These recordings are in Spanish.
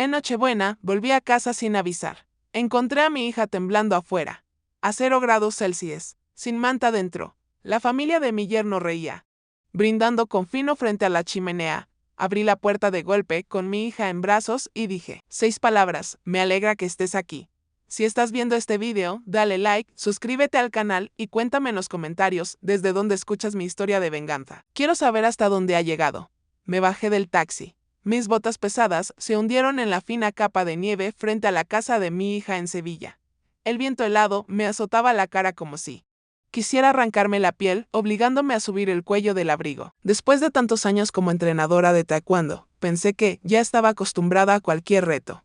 En Nochebuena, volví a casa sin avisar. Encontré a mi hija temblando afuera, a 0 grados Celsius, sin manta dentro. La familia de mi yerno reía, brindando con fino frente a la chimenea. Abrí la puerta de golpe con mi hija en brazos y dije, 6 palabras, me alegra que estés aquí. Si estás viendo este video, dale like, suscríbete al canal y cuéntame en los comentarios desde dónde escuchas mi historia de venganza. Quiero saber hasta dónde ha llegado. Me bajé del taxi. Mis botas pesadas se hundieron en la fina capa de nieve frente a la casa de mi hija en Sevilla. El viento helado me azotaba la cara como si quisiera arrancarme la piel, obligándome a subir el cuello del abrigo. Después de tantos años como entrenadora de taekwondo, pensé que ya estaba acostumbrada a cualquier reto.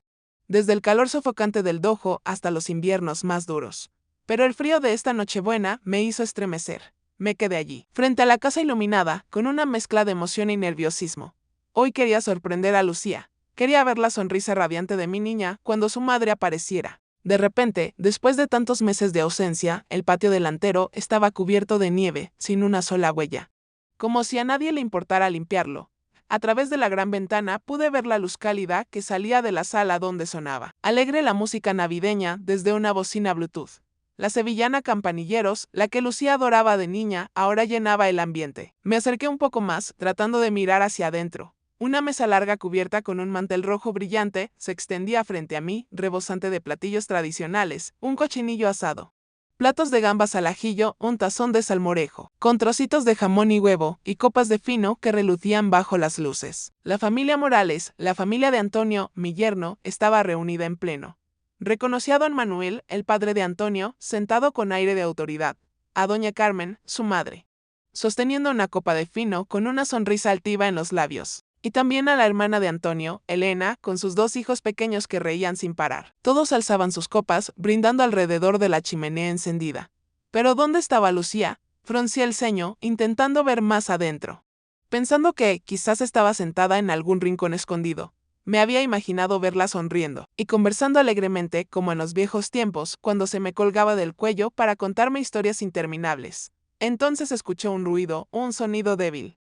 Desde el calor sofocante del dojo hasta los inviernos más duros. Pero el frío de esta Nochebuena me hizo estremecer. Me quedé allí, frente a la casa iluminada, con una mezcla de emoción y nerviosismo. Hoy quería sorprender a Lucía. Quería ver la sonrisa radiante de mi niña cuando su madre apareciera. De repente, después de tantos meses de ausencia, el patio delantero estaba cubierto de nieve, sin una sola huella. Como si a nadie le importara limpiarlo. A través de la gran ventana pude ver la luz cálida que salía de la sala donde sonaba alegre la música navideña desde una bocina Bluetooth. La sevillana Campanilleros, la que Lucía adoraba de niña, ahora llenaba el ambiente. Me acerqué un poco más, tratando de mirar hacia adentro. Una mesa larga cubierta con un mantel rojo brillante se extendía frente a mí, rebosante de platillos tradicionales, un cochinillo asado, platos de gambas al ajillo, un tazón de salmorejo, con trocitos de jamón y huevo, y copas de fino que relucían bajo las luces. La familia Morales, la familia de Antonio, mi yerno, estaba reunida en pleno. Reconocí a don Manuel, el padre de Antonio, sentado con aire de autoridad, a doña Carmen, su madre, sosteniendo una copa de fino con una sonrisa altiva en los labios. Y también a la hermana de Antonio, Elena, con sus 2 hijos pequeños que reían sin parar. Todos alzaban sus copas, brindando alrededor de la chimenea encendida. Pero ¿dónde estaba Lucía? Fruncía el ceño, intentando ver más adentro. Pensando que quizás estaba sentada en algún rincón escondido. Me había imaginado verla sonriendo y conversando alegremente como en los viejos tiempos, cuando se me colgaba del cuello para contarme historias interminables. Entonces escuché un ruido, un sonido débil.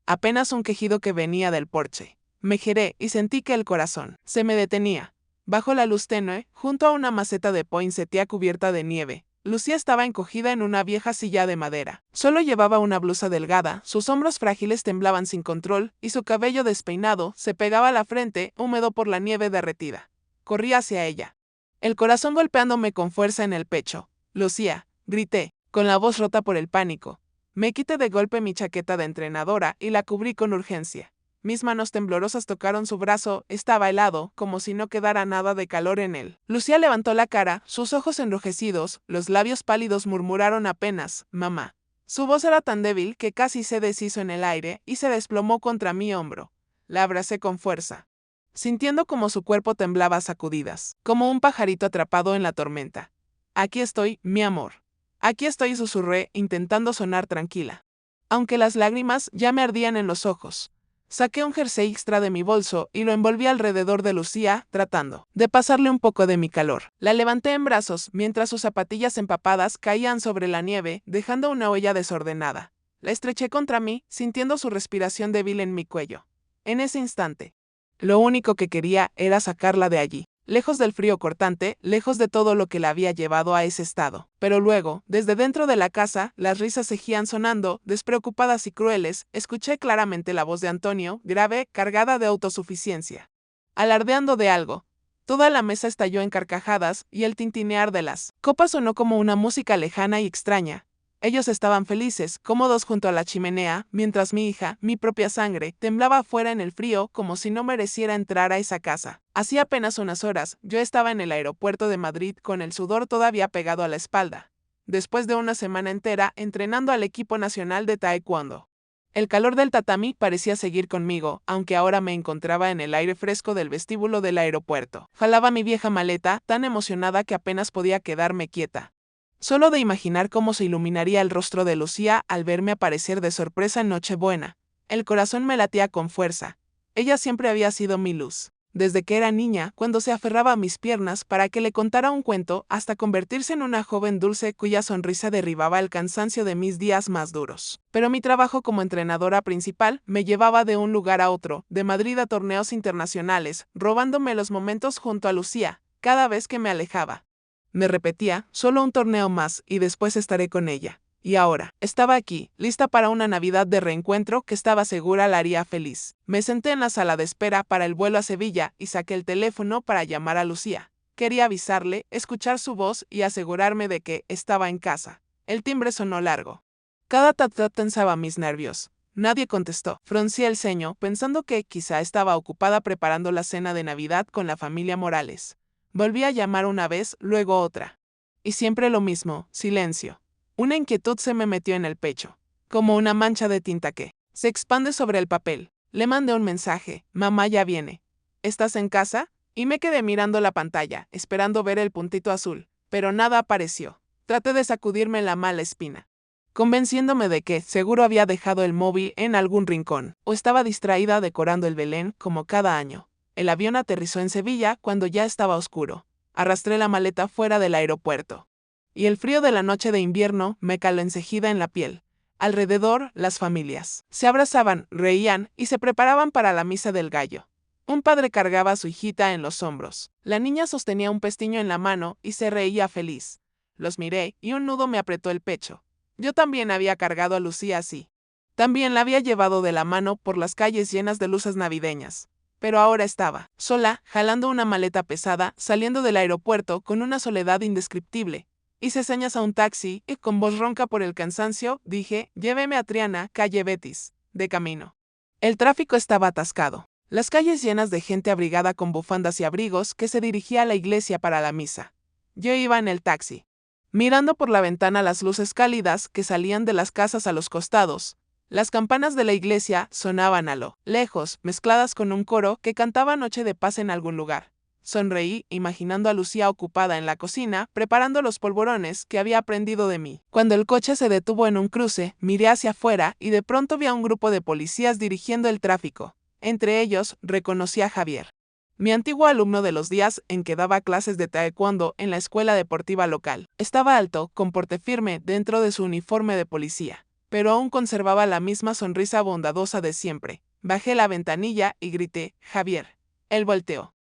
Apenas un quejido que venía del porche. Me giré y sentí que el corazón se me detenía. Bajo la luz tenue, junto a una maceta de poinsettia cubierta de nieve, Lucía estaba encogida en una vieja silla de madera. Solo llevaba una blusa delgada, sus hombros frágiles temblaban sin control y su cabello despeinado se pegaba a la frente, húmedo por la nieve derretida. Corrí hacia ella, el corazón golpeándome con fuerza en el pecho. Lucía, grité, con la voz rota por el pánico. Me quité de golpe mi chaqueta de entrenadora y la cubrí con urgencia. Mis manos temblorosas tocaron su brazo, estaba helado, como si no quedara nada de calor en él. Lucía levantó la cara, sus ojos enrojecidos, los labios pálidos murmuraron apenas, mamá. Su voz era tan débil que casi se deshizo en el aire y se desplomó contra mi hombro. La abracé con fuerza, sintiendo como su cuerpo temblaba a sacudidas, como un pajarito atrapado en la tormenta. Aquí estoy, mi amor. Aquí estoy, susurré, intentando sonar tranquila. Aunque las lágrimas ya me ardían en los ojos. Saqué un jersey extra de mi bolso y lo envolví alrededor de Lucía, tratando de pasarle un poco de mi calor. La levanté en brazos, mientras sus zapatillas empapadas caían sobre la nieve, dejando una huella desordenada. La estreché contra mí, sintiendo su respiración débil en mi cuello. En ese instante, lo único que quería era sacarla de allí. Lejos del frío cortante, lejos de todo lo que la había llevado a ese estado. Pero luego, desde dentro de la casa, las risas seguían sonando, despreocupadas y crueles, escuché claramente la voz de Antonio, grave, cargada de autosuficiencia. Alardeando de algo. Toda la mesa estalló en carcajadas, y el tintinear de las copas sonó como una música lejana y extraña. Ellos estaban felices, cómodos junto a la chimenea, mientras mi hija, mi propia sangre, temblaba afuera en el frío como si no mereciera entrar a esa casa. Hacía apenas unas horas, yo estaba en el aeropuerto de Madrid con el sudor todavía pegado a la espalda. Después de una semana entera entrenando al equipo nacional de taekwondo. El calor del tatami parecía seguir conmigo, aunque ahora me encontraba en el aire fresco del vestíbulo del aeropuerto. Jalaba mi vieja maleta, tan emocionada que apenas podía quedarme quieta. Solo de imaginar cómo se iluminaría el rostro de Lucía al verme aparecer de sorpresa en Nochebuena. El corazón me latía con fuerza. Ella siempre había sido mi luz, desde que era niña, cuando se aferraba a mis piernas para que le contara un cuento, hasta convertirse en una joven dulce cuya sonrisa derribaba el cansancio de mis días más duros. Pero mi trabajo como entrenadora principal me llevaba de un lugar a otro, de Madrid a torneos internacionales, robándome los momentos junto a Lucía, cada vez que me alejaba. Me repetía, solo un torneo más y después estaré con ella. Y ahora, estaba aquí, lista para una Navidad de reencuentro que estaba segura la haría feliz. Me senté en la sala de espera para el vuelo a Sevilla y saqué el teléfono para llamar a Lucía. Quería avisarle, escuchar su voz y asegurarme de que estaba en casa. El timbre sonó largo. Cada tat-tat tensaba mis nervios. Nadie contestó. Fruncí el ceño, pensando que quizá estaba ocupada preparando la cena de Navidad con la familia Morales. Volví a llamar una vez, luego otra. Y siempre lo mismo, silencio. Una inquietud se me metió en el pecho, como una mancha de tinta que se expande sobre el papel. Le mandé un mensaje, mamá ya viene. ¿Estás en casa? Y me quedé mirando la pantalla, esperando ver el puntito azul, pero nada apareció. Traté de sacudirme la mala espina, convenciéndome de que seguro había dejado el móvil en algún rincón, o estaba distraída decorando el Belén como cada año. El avión aterrizó en Sevilla cuando ya estaba oscuro. Arrastré la maleta fuera del aeropuerto. Y el frío de la noche de invierno me caló enseguida en la piel. Alrededor, las familias se abrazaban, reían y se preparaban para la misa del gallo. Un padre cargaba a su hijita en los hombros. La niña sostenía un pestiño en la mano y se reía feliz. Los miré y un nudo me apretó el pecho. Yo también había cargado a Lucía así. También la había llevado de la mano por las calles llenas de luces navideñas. Pero ahora estaba, sola, jalando una maleta pesada, saliendo del aeropuerto con una soledad indescriptible. Hice señas a un taxi y, con voz ronca por el cansancio, dije, lléveme a Triana, calle Betis, de camino. El tráfico estaba atascado. Las calles llenas de gente abrigada con bufandas y abrigos que se dirigía a la iglesia para la misa. Yo iba en el taxi, mirando por la ventana las luces cálidas que salían de las casas a los costados. Las campanas de la iglesia sonaban a lo lejos, mezcladas con un coro que cantaba Noche de Paz en algún lugar. Sonreí, imaginando a Lucía ocupada en la cocina, preparando los polvorones que había aprendido de mí. Cuando el coche se detuvo en un cruce, miré hacia afuera y de pronto vi a un grupo de policías dirigiendo el tráfico. Entre ellos, reconocí a Javier, mi antiguo alumno de los días en que daba clases de taekwondo en la escuela deportiva local. Estaba alto, con porte firme dentro de su uniforme de policía, pero aún conservaba la misma sonrisa bondadosa de siempre. Bajé la ventanilla y grité, Javier. Él volteó.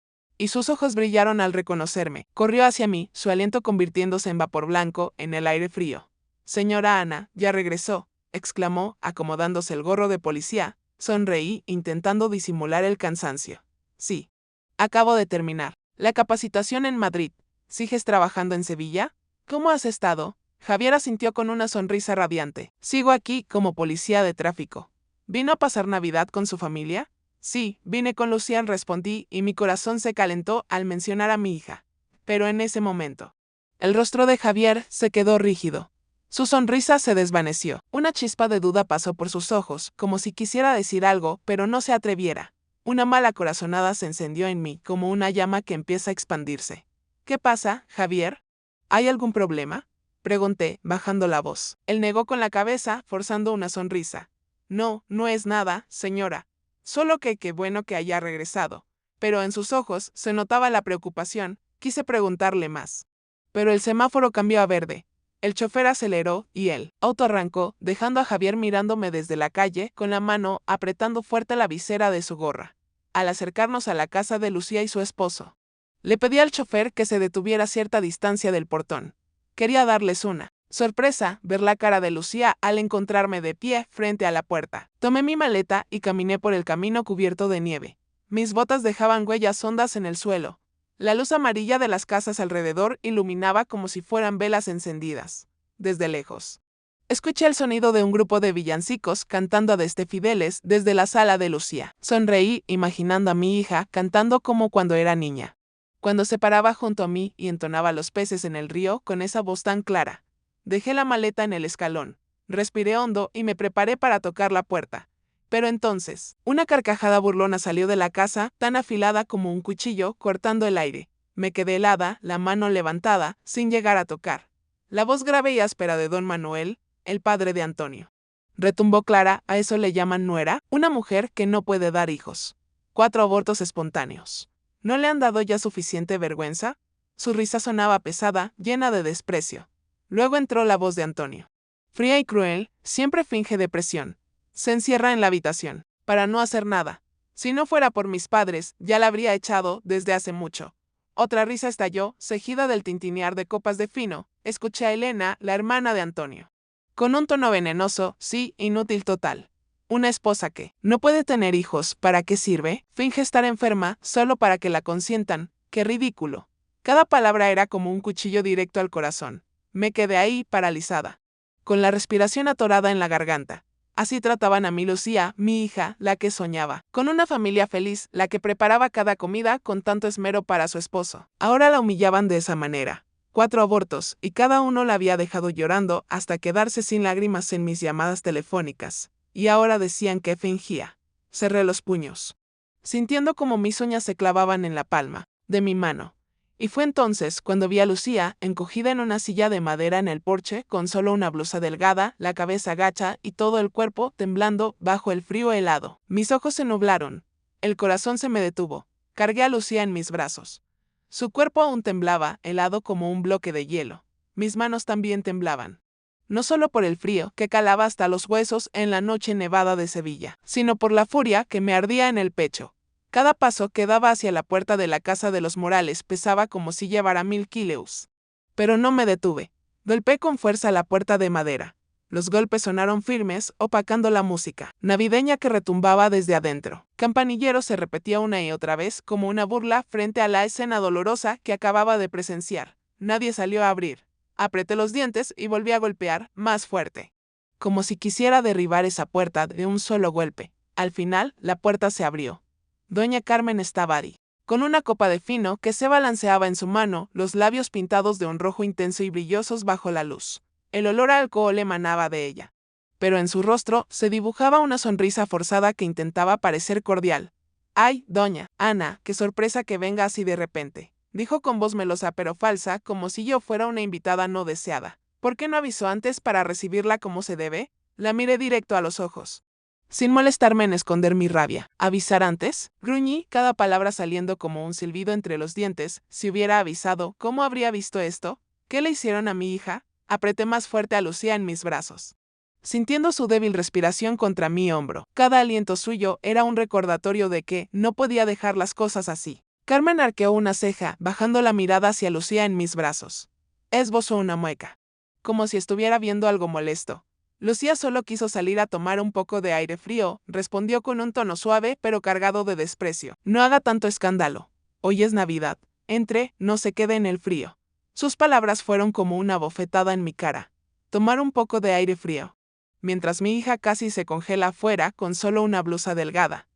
Y sus ojos brillaron al reconocerme. Corrió hacia mí, su aliento convirtiéndose en vapor blanco en el aire frío. Señora Ana, ya regresó, exclamó, acomodándose el gorro de policía. Sonreí, intentando disimular el cansancio. Sí. Acabo de terminar la capacitación en Madrid. ¿Sigues trabajando en Sevilla? ¿Cómo has estado? Javier asintió con una sonrisa radiante. Sigo aquí como policía de tráfico. ¿Vino a pasar Navidad con su familia? Sí, vine con Lucía, respondí, y mi corazón se calentó al mencionar a mi hija. Pero en ese momento, el rostro de Javier se quedó rígido. Su sonrisa se desvaneció. Una chispa de duda pasó por sus ojos, como si quisiera decir algo, pero no se atreviera. Una mala corazonada se encendió en mí, como una llama que empieza a expandirse. ¿Qué pasa, Javier? ¿Hay algún problema? Pregunté, bajando la voz. Él negó con la cabeza, forzando una sonrisa. No, no es nada, señora. Solo que qué bueno que haya regresado. Pero en sus ojos se notaba la preocupación. Quise preguntarle más. Pero el semáforo cambió a verde. El chofer aceleró y el auto arrancó, dejando a Javier mirándome desde la calle, con la mano apretando fuerte la visera de su gorra. Al acercarnos a la casa de Lucía y su esposo, le pedí al chofer que se detuviera a cierta distancia del portón. Quería darles una sorpresa, ver la cara de Lucía al encontrarme de pie frente a la puerta. Tomé mi maleta y caminé por el camino cubierto de nieve. Mis botas dejaban huellas hondas en el suelo. La luz amarilla de las casas alrededor iluminaba como si fueran velas encendidas. Desde lejos, escuché el sonido de un grupo de villancicos cantando a Deste Fideles desde la sala de Lucía. Sonreí, imaginando a mi hija cantando como cuando era niña. Cuando se paraba junto a mí y entonaba Los peces en el río con esa voz tan clara. Dejé la maleta en el escalón, respiré hondo y me preparé para tocar la puerta. Pero entonces, una carcajada burlona salió de la casa, tan afilada como un cuchillo, cortando el aire. Me quedé helada, la mano levantada, sin llegar a tocar. La voz grave y áspera de don Manuel, el padre de Antonio, retumbó clara. ¿A eso le llaman nuera? Una mujer que no puede dar hijos. 4 abortos espontáneos. ¿No le han dado ya suficiente vergüenza? Su risa sonaba pesada, llena de desprecio. Luego entró la voz de Antonio. Fría y cruel, siempre finge depresión. Se encierra en la habitación, para no hacer nada. Si no fuera por mis padres, ya la habría echado desde hace mucho. Otra risa estalló, seguida del tintinear de copas de fino. Escuché a Elena, la hermana de Antonio. Con un tono venenoso, sí, inútil total. Una esposa que no puede tener hijos, ¿para qué sirve? Finge estar enferma, solo para que la consientan. ¡Qué ridículo! Cada palabra era como un cuchillo directo al corazón. Me quedé ahí, paralizada, con la respiración atorada en la garganta. Así trataban a mi Lucía, mi hija, la que soñaba, con una familia feliz, la que preparaba cada comida con tanto esmero para su esposo. Ahora la humillaban de esa manera. 4 abortos, y cada uno la había dejado llorando hasta quedarse sin lágrimas en mis llamadas telefónicas. Y ahora decían que fingía. Cerré los puños, sintiendo como mis uñas se clavaban en la palma de mi mano. Y fue entonces cuando vi a Lucía encogida en una silla de madera en el porche, con solo una blusa delgada, la cabeza gacha y todo el cuerpo temblando bajo el frío helado. Mis ojos se nublaron. El corazón se me detuvo. Cargué a Lucía en mis brazos. Su cuerpo aún temblaba, helado como un bloque de hielo. Mis manos también temblaban. No solo por el frío, que calaba hasta los huesos en la noche nevada de Sevilla, sino por la furia que me ardía en el pecho. Cada paso que daba hacia la puerta de la casa de los Morales pesaba como si llevara 1000 kilos. Pero no me detuve. Golpeé con fuerza la puerta de madera. Los golpes sonaron firmes, opacando la música navideña que retumbaba desde adentro. Campanillero se repetía una y otra vez como una burla frente a la escena dolorosa que acababa de presenciar. Nadie salió a abrir. Apreté los dientes y volví a golpear, más fuerte, como si quisiera derribar esa puerta de un solo golpe. Al final, la puerta se abrió. Doña Carmen estaba ahí, con una copa de fino que se balanceaba en su mano, los labios pintados de un rojo intenso y brillosos bajo la luz. El olor a alcohol emanaba de ella, pero en su rostro se dibujaba una sonrisa forzada que intentaba parecer cordial. «Ay, doña Ana, qué sorpresa que venga así de repente», dijo con voz melosa pero falsa, como si yo fuera una invitada no deseada. «¿Por qué no avisó antes para recibirla como se debe?» La miré directo a los ojos, sin molestarme en esconder mi rabia. ¿Avisar antes? Gruñí, cada palabra saliendo como un silbido entre los dientes. Si hubiera avisado, ¿cómo habría visto esto? ¿Qué le hicieron a mi hija? Apreté más fuerte a Lucía en mis brazos, sintiendo su débil respiración contra mi hombro. Cada aliento suyo era un recordatorio de que no podía dejar las cosas así. Carmen arqueó una ceja, bajando la mirada hacia Lucía en mis brazos. Esbozó una mueca, como si estuviera viendo algo molesto. Lucía solo quiso salir a tomar un poco de aire frío, respondió con un tono suave pero cargado de desprecio. No haga tanto escándalo. Hoy es Navidad. Entre, no se quede en el frío. Sus palabras fueron como una bofetada en mi cara. Tomar un poco de aire frío. Mientras mi hija casi se congela afuera con solo una blusa delgada.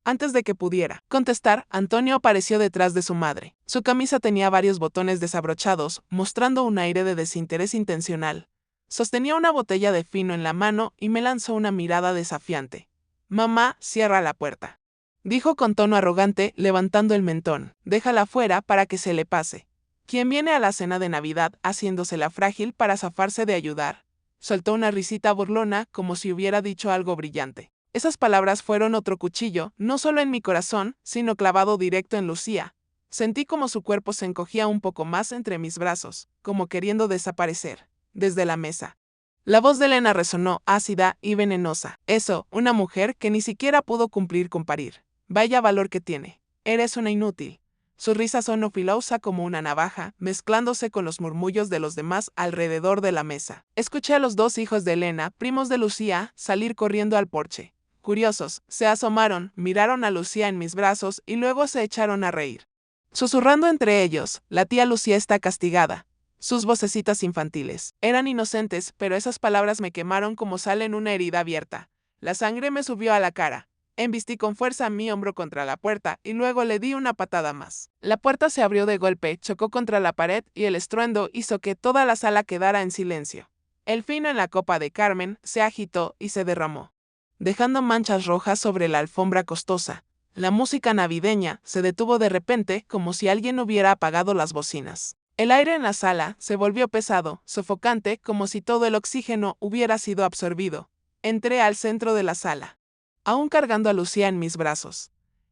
Antes de que pudiera contestar, Antonio apareció detrás de su madre. Su camisa tenía varios botones desabrochados, mostrando un aire de desinterés intencional. Sostenía una botella de fino en la mano y me lanzó una mirada desafiante. «Mamá, cierra la puerta», dijo con tono arrogante, levantando el mentón. «Déjala fuera para que se le pase. ¿Quién viene a la cena de Navidad haciéndosela frágil para zafarse de ayudar?» Soltó una risita burlona como si hubiera dicho algo brillante. Esas palabras fueron otro cuchillo, no solo en mi corazón, sino clavado directo en Lucía. Sentí como su cuerpo se encogía un poco más entre mis brazos, como queriendo desaparecer. Desde la mesa, la voz de Elena resonó, ácida y venenosa. «Eso, una mujer que ni siquiera pudo cumplir con parir. Vaya valor que tiene. Eres una inútil». Su risa sonó filosa como una navaja, mezclándose con los murmullos de los demás alrededor de la mesa. Escuché a los 2 hijos de Elena, primos de Lucía, salir corriendo al porche. Curiosos, se asomaron, miraron a Lucía en mis brazos y luego se echaron a reír, susurrando entre ellos: «La tía Lucía está castigada». Sus vocecitas infantiles eran inocentes, pero esas palabras me quemaron como sal en una herida abierta. La sangre me subió a la cara. Embistí con fuerza mi hombro contra la puerta y luego le di una patada más. La puerta se abrió de golpe, chocó contra la pared y el estruendo hizo que toda la sala quedara en silencio. El fino en la copa de Carmen se agitó y se derramó, dejando manchas rojas sobre la alfombra costosa. La música navideña se detuvo de repente como si alguien hubiera apagado las bocinas. El aire en la sala se volvió pesado, sofocante, como si todo el oxígeno hubiera sido absorbido. Entré al centro de la sala, aún cargando a Lucía en mis brazos.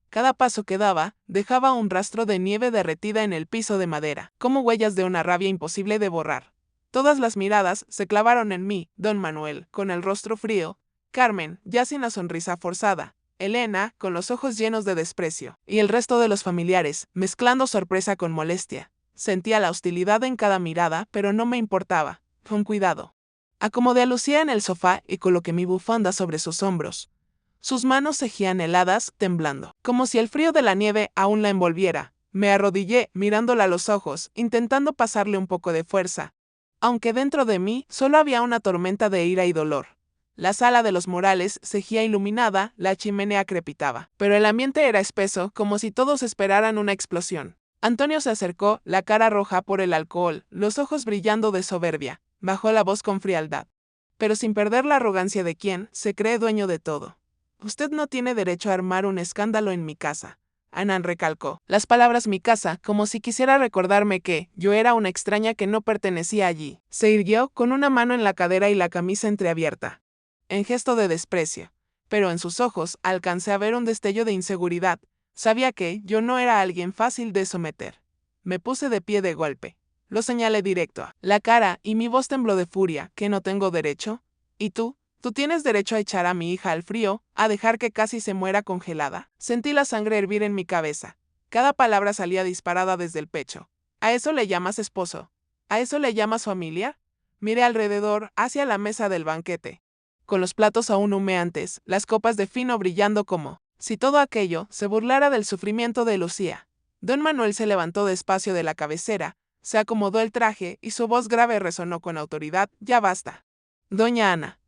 Cada paso que daba dejaba un rastro de nieve derretida en el piso de madera, como huellas de una rabia imposible de borrar. Todas las miradas se clavaron en mí, don Manuel, con el rostro frío, Carmen, ya sin la sonrisa forzada, Elena, con los ojos llenos de desprecio, y el resto de los familiares, mezclando sorpresa con molestia. Sentía la hostilidad en cada mirada, pero no me importaba. Con cuidado. Acomodé a Lucía en el sofá y coloqué mi bufanda sobre sus hombros. Sus manos seguían heladas, temblando, como si el frío de la nieve aún la envolviera. Me arrodillé, mirándola a los ojos, intentando pasarle un poco de fuerza, aunque dentro de mí solo había una tormenta de ira y dolor. La sala de los Morales seguía iluminada, la chimenea crepitaba, pero el ambiente era espeso, como si todos esperaran una explosión. Antonio se acercó, la cara roja por el alcohol, los ojos brillando de soberbia. Bajó la voz con frialdad, pero sin perder la arrogancia de quien se cree dueño de todo. Usted no tiene derecho a armar un escándalo en mi casa. Anán recalcó las palabras mi casa, como si quisiera recordarme que yo era una extraña que no pertenecía allí. Se irguió con una mano en la cadera y la camisa entreabierta, en gesto de desprecio, pero en sus ojos alcancé a ver un destello de inseguridad. Sabía que yo no era alguien fácil de someter. Me puse de pie de golpe. Lo señalé directo a la cara y mi voz tembló de furia. ¿Que no tengo derecho? ¿Y tú? ¿Tú tienes derecho a echar a mi hija al frío, a dejar que casi se muera congelada? Sentí la sangre hervir en mi cabeza. Cada palabra salía disparada desde el pecho. ¿A eso le llamas esposo? ¿A eso le llamas familia? Miré alrededor, hacia la mesa del banquete, con los platos aún humeantes, las copas de fino brillando como si todo aquello se burlara del sufrimiento de Lucía. Don Manuel se levantó despacio de la cabecera, se acomodó el traje y su voz grave resonó con autoridad. Ya basta. Doña Ana,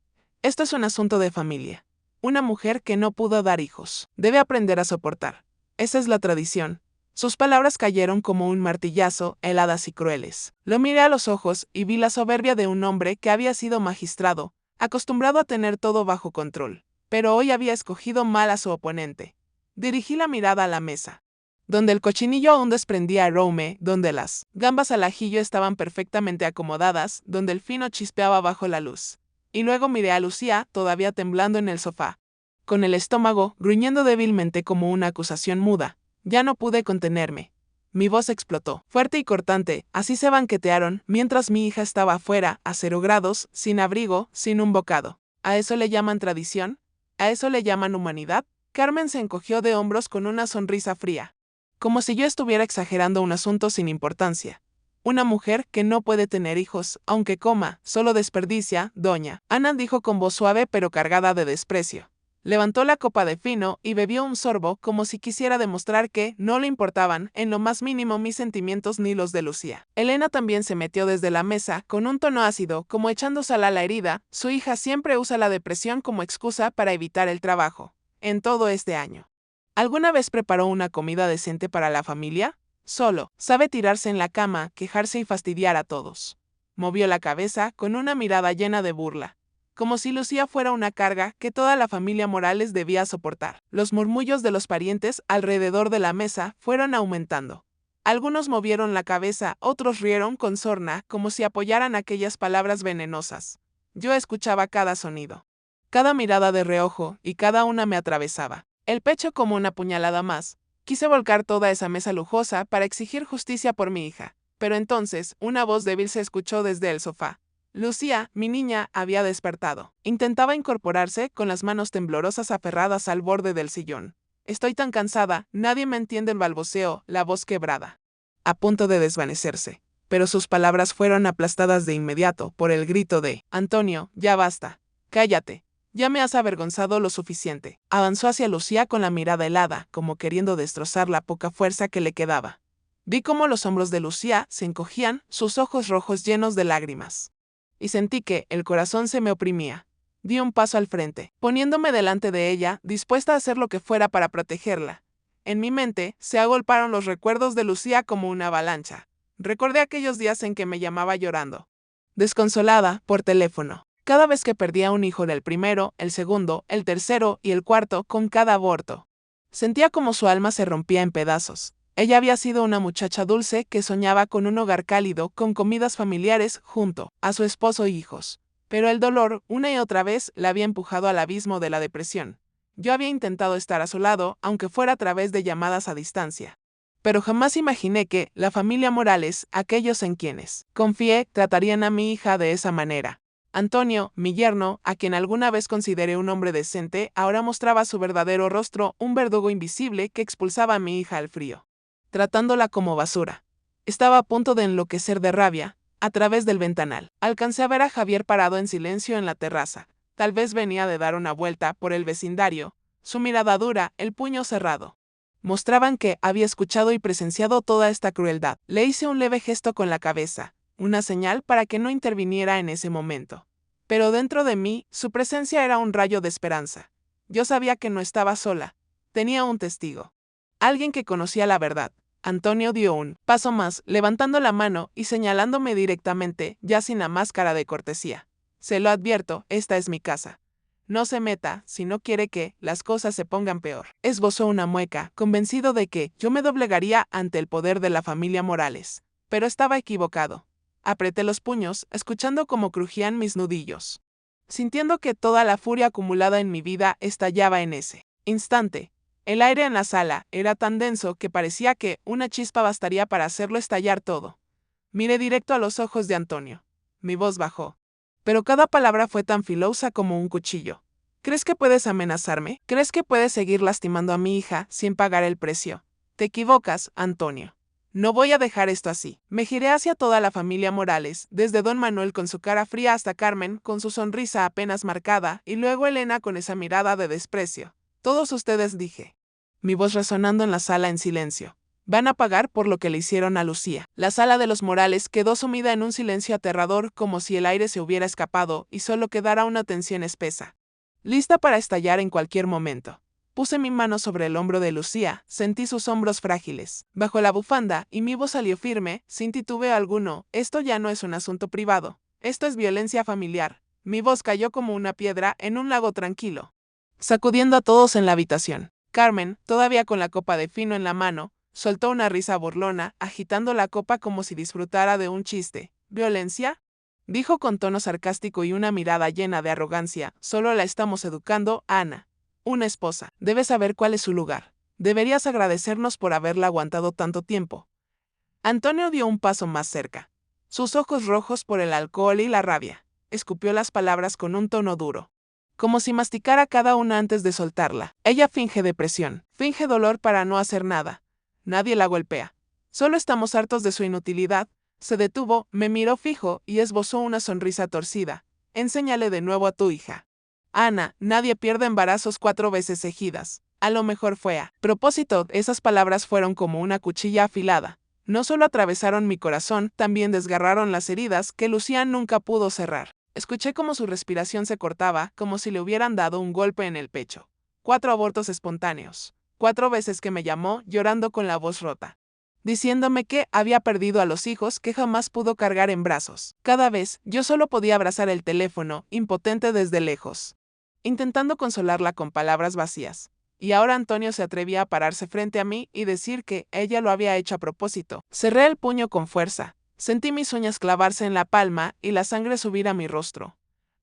esto es un asunto de familia. Una mujer que no pudo dar hijos debe aprender a soportar. Esa es la tradición. Sus palabras cayeron como un martillazo, heladas y crueles. Lo miré a los ojos y vi la soberbia de un hombre que había sido magistrado, acostumbrado a tener todo bajo control, pero hoy había escogido mal a su oponente. Dirigí la mirada a la mesa, donde el cochinillo aún desprendía aroma, donde las gambas al ajillo estaban perfectamente acomodadas, donde el fino chispeaba bajo la luz. Y luego miré a Lucía, todavía temblando en el sofá, con el estómago gruñendo débilmente como una acusación muda. Ya no pude contenerme. Mi voz explotó, fuerte y cortante. Así se banquetearon, mientras mi hija estaba afuera, a 0 grados, sin abrigo, sin un bocado. ¿A eso le llaman tradición? ¿A eso le llaman humanidad? Carmen se encogió de hombros con una sonrisa fría, como si yo estuviera exagerando un asunto sin importancia. Una mujer que no puede tener hijos, aunque coma, solo desperdicia, doña Ana dijo con voz suave pero cargada de desprecio. Levantó la copa de fino y bebió un sorbo como si quisiera demostrar que no le importaban en lo más mínimo mis sentimientos ni los de Lucía. Elena también se metió desde la mesa con un tono ácido, como echando sal a la herida. Su hija siempre usa la depresión como excusa para evitar el trabajo. En todo este año, ¿alguna vez preparó una comida decente para la familia? Solo sabe tirarse en la cama, quejarse y fastidiar a todos. Movió la cabeza con una mirada llena de burla, como si Lucía fuera una carga que toda la familia Morales debía soportar. Los murmullos de los parientes alrededor de la mesa fueron aumentando. Algunos movieron la cabeza, otros rieron con sorna, como si apoyaran aquellas palabras venenosas. Yo escuchaba cada sonido, cada mirada de reojo, y cada una me atravesaba el pecho como una puñalada más. Quise volcar toda esa mesa lujosa para exigir justicia por mi hija, pero entonces una voz débil se escuchó desde el sofá. Lucía, mi niña, había despertado. Intentaba incorporarse con las manos temblorosas aferradas al borde del sillón. Estoy tan cansada, nadie me entiende, balbuceó, la voz quebrada, a punto de desvanecerse. Pero sus palabras fueron aplastadas de inmediato por el grito de Antonio, ya basta. Cállate. Ya me has avergonzado lo suficiente. Avanzó hacia Lucía con la mirada helada, como queriendo destrozar la poca fuerza que le quedaba. Vi cómo los hombros de Lucía se encogían, sus ojos rojos llenos de lágrimas. Y sentí que el corazón se me oprimía. Di un paso al frente, poniéndome delante de ella, dispuesta a hacer lo que fuera para protegerla. En mi mente se agolparon los recuerdos de Lucía como una avalancha. Recordé aquellos días en que me llamaba llorando, desconsolada, por teléfono. Cada vez que perdía un hijo, del primero, el segundo, el tercero y el cuarto, con cada aborto. Sentía como su alma se rompía en pedazos. Ella había sido una muchacha dulce que soñaba con un hogar cálido, con comidas familiares, junto a su esposo e hijos. Pero el dolor, una y otra vez, la había empujado al abismo de la depresión. Yo había intentado estar a su lado, aunque fuera a través de llamadas a distancia. Pero jamás imaginé que la familia Morales, aquellos en quienes confié, tratarían a mi hija de esa manera. Antonio, mi yerno, a quien alguna vez consideré un hombre decente, ahora mostraba su verdadero rostro, un verdugo invisible que expulsaba a mi hija al frío, tratándola como basura. Estaba a punto de enloquecer de rabia. A través del ventanal, alcancé a ver a Javier parado en silencio en la terraza. Tal vez venía de dar una vuelta por el vecindario. Su mirada dura, el puño cerrado, mostraban que había escuchado y presenciado toda esta crueldad. Le hice un leve gesto con la cabeza, una señal para que no interviniera en ese momento. Pero dentro de mí, su presencia era un rayo de esperanza. Yo sabía que no estaba sola. Tenía un testigo. Alguien que conocía la verdad. Antonio dio un paso más, levantando la mano y señalándome directamente, ya sin la máscara de cortesía. Se lo advierto, esta es mi casa. No se meta si no quiere que las cosas se pongan peor. Esbozó una mueca, convencido de que yo me doblegaría ante el poder de la familia Morales. Pero estaba equivocado. Apreté los puños, escuchando cómo crujían mis nudillos, sintiendo que toda la furia acumulada en mi vida estallaba en ese instante. El aire en la sala era tan denso que parecía que una chispa bastaría para hacerlo estallar todo. Miré directo a los ojos de Antonio. Mi voz bajó, pero cada palabra fue tan filosa como un cuchillo. ¿Crees que puedes amenazarme? ¿Crees que puedes seguir lastimando a mi hija sin pagar el precio? Te equivocas, Antonio. No voy a dejar esto así. Me giré hacia toda la familia Morales, desde don Manuel con su cara fría hasta Carmen con su sonrisa apenas marcada, y luego Elena con esa mirada de desprecio. Todos ustedes, dije, mi voz resonando en la sala en silencio, van a pagar por lo que le hicieron a Lucía. La sala de los Morales quedó sumida en un silencio aterrador, como si el aire se hubiera escapado y solo quedara una tensión espesa, lista para estallar en cualquier momento. Puse mi mano sobre el hombro de Lucía, sentí sus hombros frágiles, bajo la bufanda, y mi voz salió firme, sin titubeo alguno. Esto ya no es un asunto privado, esto es violencia familiar. Mi voz cayó como una piedra en un lago tranquilo, sacudiendo a todos en la habitación. Carmen, todavía con la copa de fino en la mano, soltó una risa burlona, agitando la copa como si disfrutara de un chiste. ¿Violencia?, dijo con tono sarcástico y una mirada llena de arrogancia. Solo la estamos educando, Ana. Una esposa. Debe saber cuál es su lugar. Deberías agradecernos por haberla aguantado tanto tiempo. Antonio dio un paso más cerca, sus ojos rojos por el alcohol y la rabia. Escupió las palabras con un tono duro, como si masticara cada una antes de soltarla. Ella finge depresión, finge dolor para no hacer nada. Nadie la golpea. Solo estamos hartos de su inutilidad. Se detuvo, me miró fijo y esbozó una sonrisa torcida. Enséñale de nuevo a tu hija. Ana, nadie pierde embarazos 4 veces seguidas. A lo mejor fue a propósito. Esas palabras fueron como una cuchilla afilada. No solo atravesaron mi corazón, también desgarraron las heridas que Lucía nunca pudo cerrar. Escuché cómo su respiración se cortaba, como si le hubieran dado un golpe en el pecho. 4 abortos espontáneos. 4 veces que me llamó, llorando con la voz rota, diciéndome que había perdido a los hijos que jamás pudo cargar en brazos. Cada vez, yo solo podía abrazar el teléfono, impotente desde lejos, intentando consolarla con palabras vacías. Y ahora Antonio se atrevía a pararse frente a mí y decir que ella lo había hecho a propósito. Cerré el puño con fuerza. Sentí mis uñas clavarse en la palma y la sangre subir a mi rostro.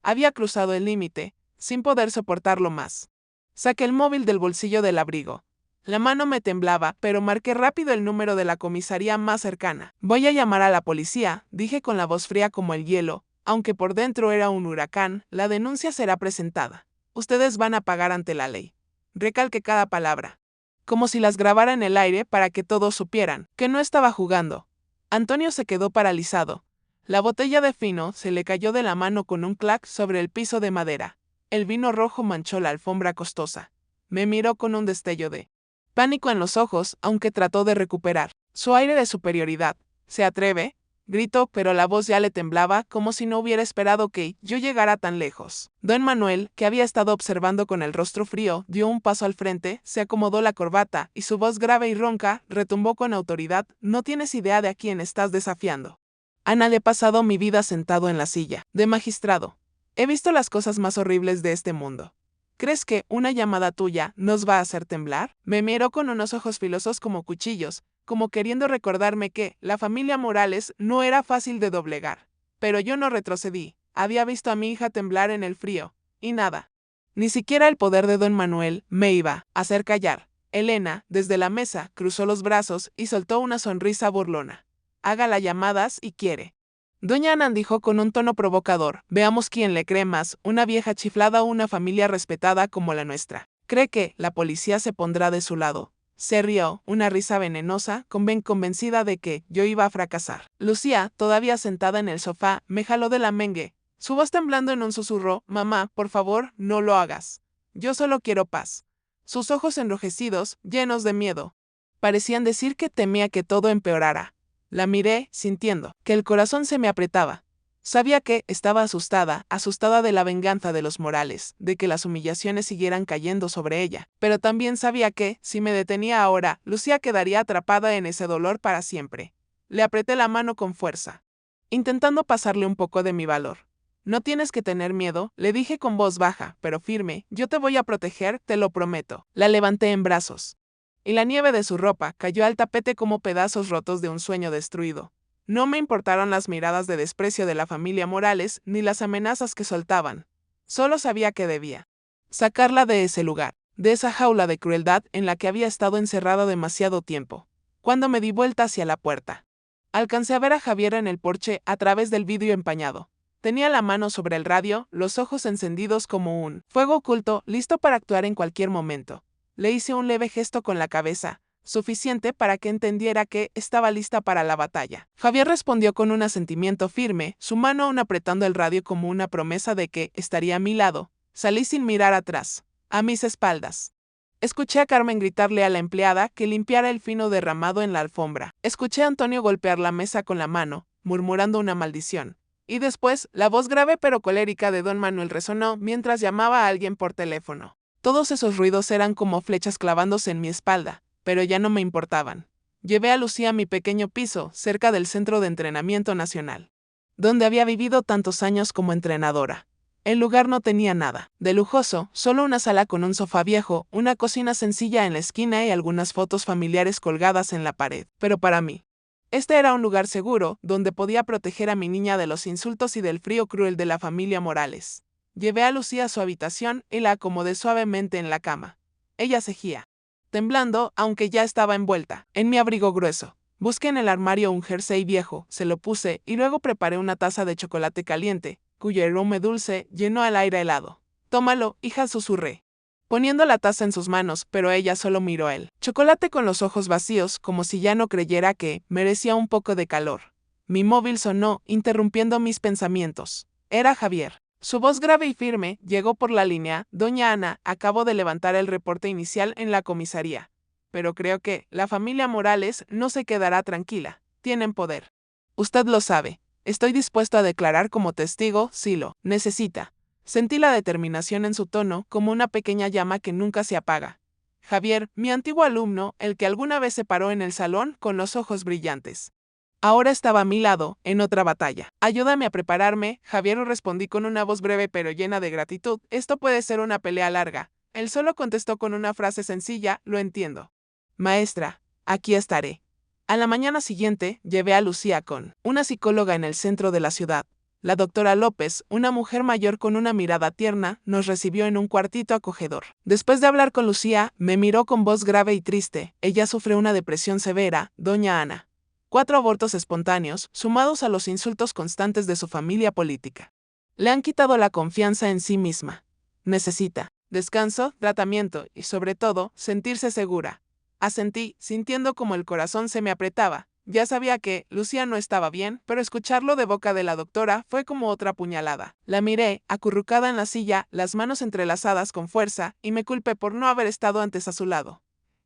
Había cruzado el límite, sin poder soportarlo más. Saqué el móvil del bolsillo del abrigo. La mano me temblaba, pero marqué rápido el número de la comisaría más cercana. Voy a llamar a la policía, dije con la voz fría como el hielo, aunque por dentro era un huracán. La denuncia será presentada. Ustedes van a pagar ante la ley. Recalqué cada palabra, como si las grabara en el aire para que todos supieran que no estaba jugando. Antonio se quedó paralizado. La botella de fino se le cayó de la mano con un clac sobre el piso de madera. El vino rojo manchó la alfombra costosa. Me miró con un destello de pánico en los ojos, aunque trató de recuperar su aire de superioridad. ¿Se atreve?, gritó, pero la voz ya le temblaba, como si no hubiera esperado que yo llegara tan lejos. Don Manuel, que había estado observando con el rostro frío, dio un paso al frente, se acomodó la corbata, y su voz grave y ronca retumbó con autoridad. No tienes idea de a quién estás desafiando. Ana, le he pasado mi vida sentado en la silla de magistrado. He visto las cosas más horribles de este mundo. ¿Crees que una llamada tuya nos va a hacer temblar? Me miró con unos ojos filosos como cuchillos, como queriendo recordarme que la familia Morales no era fácil de doblegar. Pero yo no retrocedí. Había visto a mi hija temblar en el frío, y nada, Ni siquiera el poder de don Manuel me iba a hacer callar. Elena, desde la mesa, cruzó los brazos y soltó una sonrisa burlona. Haga las llamadas y quiere. Doña Ana dijo con un tono provocador, veamos quién le cree más, una vieja chiflada o una familia respetada como la nuestra. ¿Cree que la policía se pondrá de su lado? Se rió, una risa venenosa, convencida de que yo iba a fracasar. Lucía, todavía sentada en el sofá, me jaló de la mengue. Su voz temblando en un susurro, mamá, por favor, no lo hagas. Yo solo quiero paz. Sus ojos enrojecidos, llenos de miedo, parecían decir que temía que todo empeorara. La miré, sintiendo que el corazón se me apretaba. Sabía que estaba asustada de la venganza de los Morales, de que las humillaciones siguieran cayendo sobre ella, pero también sabía que, si me detenía ahora, Lucía quedaría atrapada en ese dolor para siempre. Le apreté la mano con fuerza, intentando pasarle un poco de mi valor. No tienes que tener miedo, le dije con voz baja, pero firme, yo te voy a proteger, te lo prometo. La levanté en brazos, y la nieve de su ropa cayó al tapete como pedazos rotos de un sueño destruido. No me importaron las miradas de desprecio de la familia Morales ni las amenazas que soltaban. Solo sabía que debía sacarla de ese lugar, de esa jaula de crueldad en la que había estado encerrada demasiado tiempo. Cuando me di vuelta hacia la puerta, alcancé a ver a Javier en el porche a través del vidrio empañado. Tenía la mano sobre el radio, los ojos encendidos como un fuego oculto, listo para actuar en cualquier momento. Le hice un leve gesto con la cabeza, suficiente para que entendiera que estaba lista para la batalla. Javier respondió con un asentimiento firme, su mano aún apretando el radio como una promesa de que estaría a mi lado. Salí sin mirar atrás, a mis espaldas. Escuché a Carmen gritarle a la empleada que limpiara el fino derramado en la alfombra. Escuché a Antonio golpear la mesa con la mano, murmurando una maldición. Y después, la voz grave pero colérica de don Manuel resonó mientras llamaba a alguien por teléfono. Todos esos ruidos eran como flechas clavándose en mi espalda, pero ya no me importaban. Llevé a Lucía a mi pequeño piso, cerca del Centro de Entrenamiento Nacional, donde había vivido tantos años como entrenadora. El lugar no tenía nada de lujoso, solo una sala con un sofá viejo, una cocina sencilla en la esquina y algunas fotos familiares colgadas en la pared. Pero para mí, este era un lugar seguro, donde podía proteger a mi niña de los insultos y del frío cruel de la familia Morales. Llevé a Lucía a su habitación y la acomodé suavemente en la cama. Ella cejía, temblando, aunque ya estaba envuelta en mi abrigo grueso. Busqué en el armario un jersey viejo, se lo puse y luego preparé una taza de chocolate caliente, cuyo aroma dulce llenó al aire helado. Tómalo, hija, susurré, poniendo la taza en sus manos, pero ella solo miró el chocolate con los ojos vacíos, como si ya no creyera que merecía un poco de calor. Mi móvil sonó, interrumpiendo mis pensamientos. Era Javier. Su voz grave y firme llegó por la línea. Doña Ana, acabo de levantar el reporte inicial en la comisaría. Pero creo que la familia Morales no se quedará tranquila. Tienen poder. Usted lo sabe. Estoy dispuesto a declarar como testigo si lo necesita. Sentí la determinación en su tono, como una pequeña llama que nunca se apaga. Javier, mi antiguo alumno, el que alguna vez se paró en el salón con los ojos brillantes, ahora estaba a mi lado, en otra batalla. Ayúdame a prepararme, Javier, respondí con una voz breve pero llena de gratitud. Esto puede ser una pelea larga. Él solo contestó con una frase sencilla, lo entiendo. Maestra, aquí estaré. A la mañana siguiente, llevé a Lucía con una psicóloga en el centro de la ciudad. La doctora López, una mujer mayor con una mirada tierna, nos recibió en un cuartito acogedor. Después de hablar con Lucía, me miró con voz grave y triste. Ella sufre una depresión severa, doña Ana. 4 abortos espontáneos, sumados a los insultos constantes de su familia política. Le han quitado la confianza en sí misma. Necesita descanso, tratamiento y, sobre todo, sentirse segura. Asentí, sintiendo como el corazón se me apretaba. Ya sabía que Lucía no estaba bien, pero escucharlo de boca de la doctora fue como otra puñalada. La miré, acurrucada en la silla, las manos entrelazadas con fuerza, y me culpé por no haber estado antes a su lado.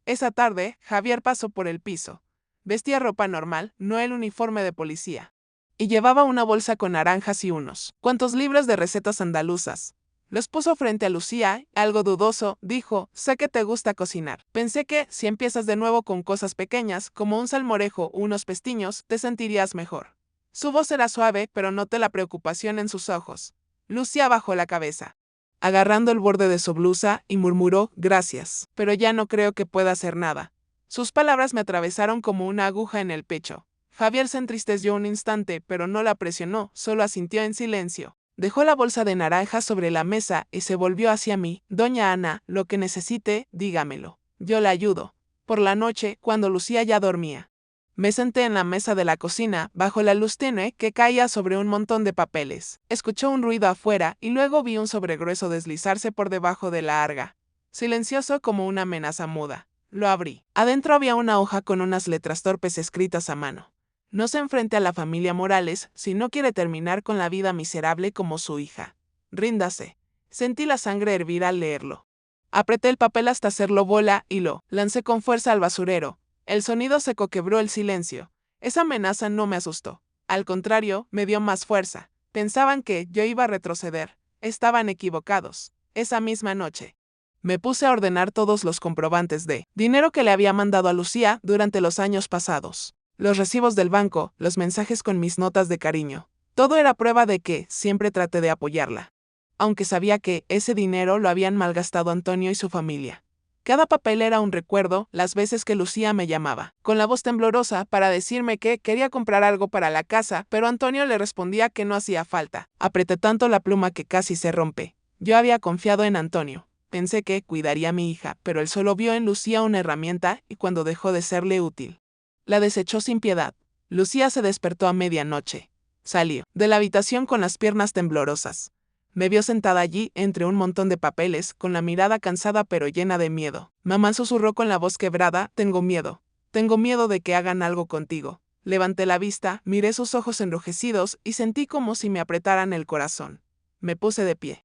Esa tarde, Javier pasó por el piso. Vestía ropa normal, no el uniforme de policía. Y llevaba una bolsa con naranjas y unos cuantos libros de recetas andaluzas. Los puso frente a Lucía, algo dudoso, dijo, sé que te gusta cocinar. Pensé que, si empiezas de nuevo con cosas pequeñas, como un salmorejo o unos pestiños, te sentirías mejor. Su voz era suave, pero noté la preocupación en sus ojos. Lucía bajó la cabeza, agarrando el borde de su blusa, y murmuró, gracias, pero ya no creo que pueda hacer nada. Sus palabras me atravesaron como una aguja en el pecho. Javier se entristeció un instante, pero no la presionó, solo asintió en silencio. Dejó la bolsa de naranjas sobre la mesa y se volvió hacia mí. Doña Ana, lo que necesite, dígamelo. Yo la ayudo. Por la noche, cuando Lucía ya dormía, me senté en la mesa de la cocina, bajo la luz tenue que caía sobre un montón de papeles. Escuchó un ruido afuera y luego vi un sobregrueso deslizarse por debajo de la arga, silencioso como una amenaza muda. Lo abrí. Adentro había una hoja con unas letras torpes escritas a mano. No se enfrente a la familia Morales si no quiere terminar con la vida miserable como su hija. Ríndase. Sentí la sangre hervir al leerlo. Apreté el papel hasta hacerlo bola y lo lancé con fuerza al basurero. El sonido seco quebró el silencio. Esa amenaza no me asustó. Al contrario, me dio más fuerza. Pensaban que yo iba a retroceder. Estaban equivocados. Esa misma noche me puse a ordenar todos los comprobantes de dinero que le había mandado a Lucía durante los años pasados. Los recibos del banco, los mensajes con mis notas de cariño. Todo era prueba de que siempre traté de apoyarla. Aunque sabía que ese dinero lo habían malgastado Antonio y su familia. Cada papel era un recuerdo, las veces que Lucía me llamaba, con la voz temblorosa, para decirme que quería comprar algo para la casa, pero Antonio le respondía que no hacía falta. Apreté tanto la pluma que casi se rompe. Yo había confiado en Antonio. Pensé que cuidaría a mi hija, pero él solo vio en Lucía una herramienta y cuando dejó de serle útil, la desechó sin piedad. Lucía se despertó a medianoche. Salió de la habitación con las piernas temblorosas. Me vio sentada allí entre un montón de papeles, con la mirada cansada pero llena de miedo. Mamá susurró con la voz quebrada, tengo miedo de que hagan algo contigo. Levanté la vista, miré sus ojos enrojecidos y sentí como si me apretaran el corazón. Me puse de pie.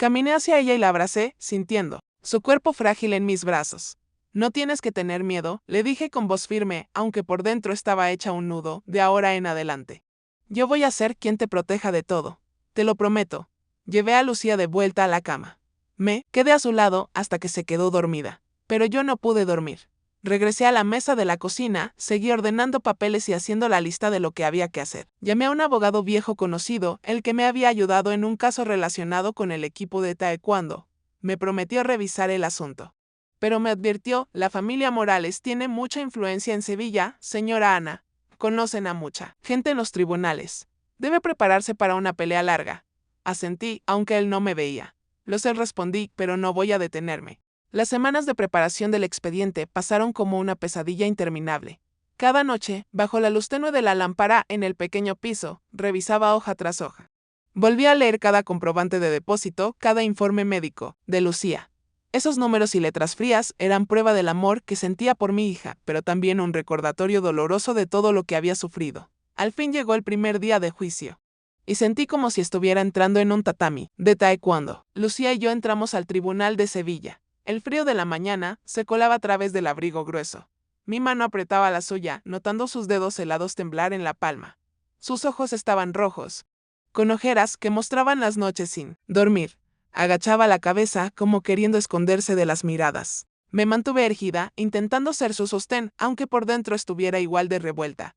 Caminé hacia ella y la abracé, sintiendo su cuerpo frágil en mis brazos. No tienes que tener miedo, le dije con voz firme, aunque por dentro estaba hecha un nudo, de ahora en adelante. Yo voy a ser quien te proteja de todo. Te lo prometo. Llevé a Lucía de vuelta a la cama. Me quedé a su lado hasta que se quedó dormida. Pero yo no pude dormir. Regresé a la mesa de la cocina, seguí ordenando papeles y haciendo la lista de lo que había que hacer. Llamé a un abogado viejo conocido, el que me había ayudado en un caso relacionado con el equipo de taekwondo. Me prometió revisar el asunto. Pero me advirtió, la familia Morales tiene mucha influencia en Sevilla, señora Ana. Conocen a mucha gente en los tribunales. Debe prepararse para una pelea larga. Asentí, aunque él no me veía. Lo sé, respondí, pero no voy a detenerme. Las semanas de preparación del expediente pasaron como una pesadilla interminable. Cada noche, bajo la luz tenue de la lámpara en el pequeño piso, revisaba hoja tras hoja. Volví a leer cada comprobante de depósito, cada informe médico, de Lucía. Esos números y letras frías eran prueba del amor que sentía por mi hija, pero también un recordatorio doloroso de todo lo que había sufrido. Al fin llegó el primer día de juicio. Y sentí como si estuviera entrando en un tatami de taekwondo. Lucía y yo entramos al tribunal de Sevilla. El frío de la mañana se colaba a través del abrigo grueso. Mi mano apretaba la suya, notando sus dedos helados temblar en la palma. Sus ojos estaban rojos, con ojeras que mostraban las noches sin dormir. Agachaba la cabeza como queriendo esconderse de las miradas. Me mantuve erguida, intentando ser su sostén, aunque por dentro estuviera igual de revuelta.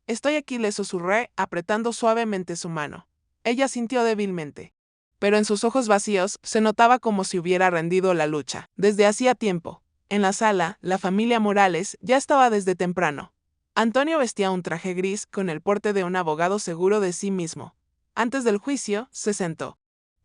Estoy aquí, le susurré, apretando suavemente su mano. Ella sintió débilmente. Pero en sus ojos vacíos se notaba como si hubiera rendido la lucha. Desde hacía tiempo. En la sala, la familia Morales ya estaba desde temprano. Antonio vestía un traje gris con el porte de un abogado seguro de sí mismo. Antes del juicio, se sentó.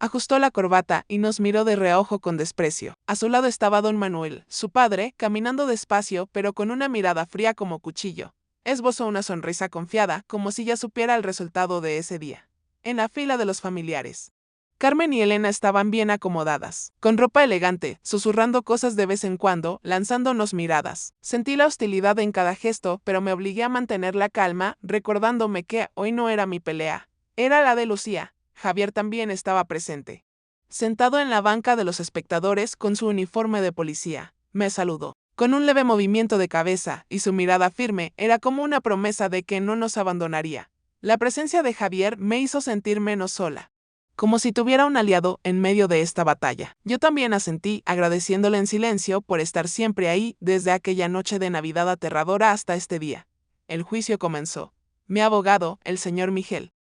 Ajustó la corbata y nos miró de reojo con desprecio. A su lado estaba don Manuel, su padre, caminando despacio pero con una mirada fría como cuchillo. Esbozó una sonrisa confiada, como si ya supiera el resultado de ese día. En la fila de los familiares, Carmen y Elena estaban bien acomodadas, con ropa elegante, susurrando cosas de vez en cuando, lanzándonos miradas. Sentí la hostilidad en cada gesto, pero me obligué a mantener la calma, recordándome que hoy no era mi pelea. Era la de Lucía. Javier también estaba presente. Sentado en la banca de los espectadores con su uniforme de policía, me saludó. Con un leve movimiento de cabeza y su mirada firme, era como una promesa de que no nos abandonaría. La presencia de Javier me hizo sentir menos sola. Como si tuviera un aliado en medio de esta batalla. Yo también asentí, agradeciéndole en silencio por estar siempre ahí desde aquella noche de Navidad aterradora hasta este día. El juicio comenzó. Mi abogado, el señor Miguel,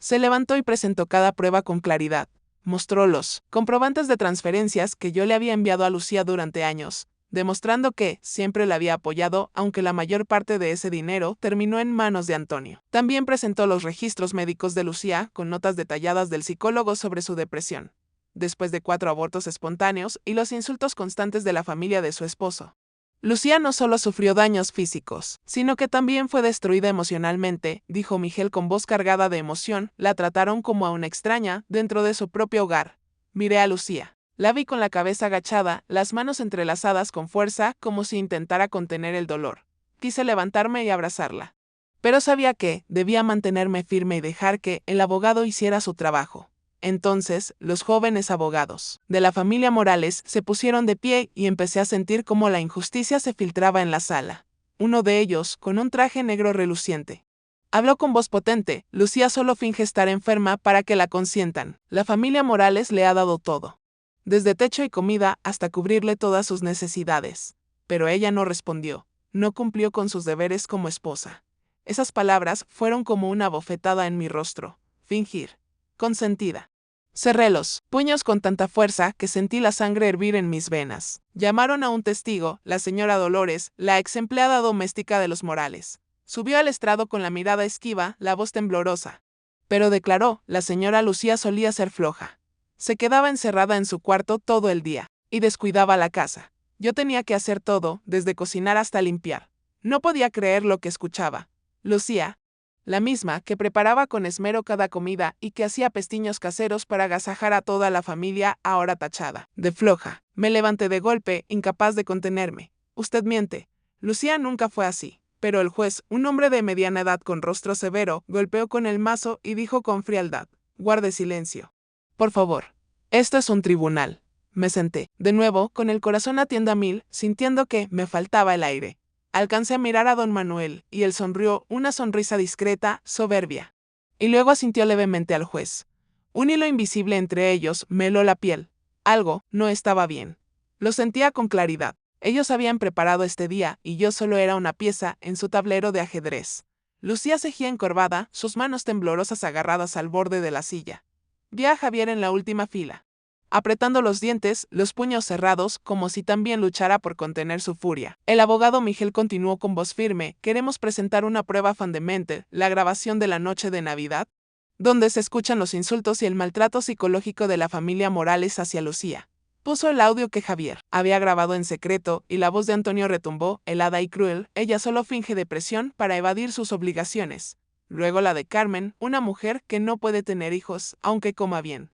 se levantó y presentó cada prueba con claridad. Mostró los comprobantes de transferencias que yo le había enviado a Lucía durante años. demostrando que siempre la había apoyado, aunque la mayor parte de ese dinero terminó en manos de Antonio. También presentó los registros médicos de Lucía, con notas detalladas del psicólogo sobre su depresión, después de 4 abortos espontáneos y los insultos constantes de la familia de su esposo. Lucía no solo sufrió daños físicos, sino que también fue destruida emocionalmente, dijo Miguel con voz cargada de emoción. La trataron como a una extraña dentro de su propio hogar. Miré a Lucía. La vi con la cabeza agachada, las manos entrelazadas con fuerza, como si intentara contener el dolor. Quise levantarme y abrazarla. Pero sabía que debía mantenerme firme y dejar que el abogado hiciera su trabajo. Entonces, los jóvenes abogados de la familia Morales se pusieron de pie y empecé a sentir cómo la injusticia se filtraba en la sala. Uno de ellos, con un traje negro reluciente, habló con voz potente: Lucía solo finge estar enferma para que la consientan. La familia Morales le ha dado todo, desde techo y comida hasta cubrirle todas sus necesidades. Pero ella no respondió, no cumplió con sus deberes como esposa. Esas palabras fueron como una bofetada en mi rostro. Fingir. Consentida. Cerré los puños con tanta fuerza que sentí la sangre hervir en mis venas. Llamaron a un testigo, la señora Dolores, la ex empleada doméstica de los Morales. Subió al estrado con la mirada esquiva, la voz temblorosa. Pero declaró, la señora Lucía solía ser floja. Se quedaba encerrada en su cuarto todo el día, y descuidaba la casa. Yo tenía que hacer todo, desde cocinar hasta limpiar. No podía creer lo que escuchaba. Lucía, la misma que preparaba con esmero cada comida y que hacía pestiños caseros para agasajar a toda la familia, ahora tachada de floja. Me levanté de golpe, incapaz de contenerme. Usted miente. Lucía nunca fue así. Pero el juez, un hombre de mediana edad con rostro severo, golpeó con el mazo y dijo con frialdad: guarde silencio. Por favor. Esto es un tribunal. Me senté, de nuevo, con el corazón a 1000, sintiendo que me faltaba el aire. Alcancé a mirar a don Manuel, y él sonrió, una sonrisa discreta, soberbia. Y luego asintió levemente al juez. Un hilo invisible entre ellos me heló la piel. Algo no estaba bien. Lo sentía con claridad. Ellos habían preparado este día, y yo solo era una pieza en su tablero de ajedrez. Lucía seguía encorvada, sus manos temblorosas agarradas al borde de la silla. Vi a Javier en la última fila, apretando los dientes, los puños cerrados, como si también luchara por contener su furia. El abogado Miguel continuó con voz firme: queremos presentar una prueba fundamental, la grabación de la noche de Navidad, donde se escuchan los insultos y el maltrato psicológico de la familia Morales hacia Lucía. Puso el audio que Javier había grabado en secreto, y la voz de Antonio retumbó, helada y cruel: ella solo finge depresión para evadir sus obligaciones. Luego la de Carmen, una mujer que no puede tener hijos, aunque coma bien.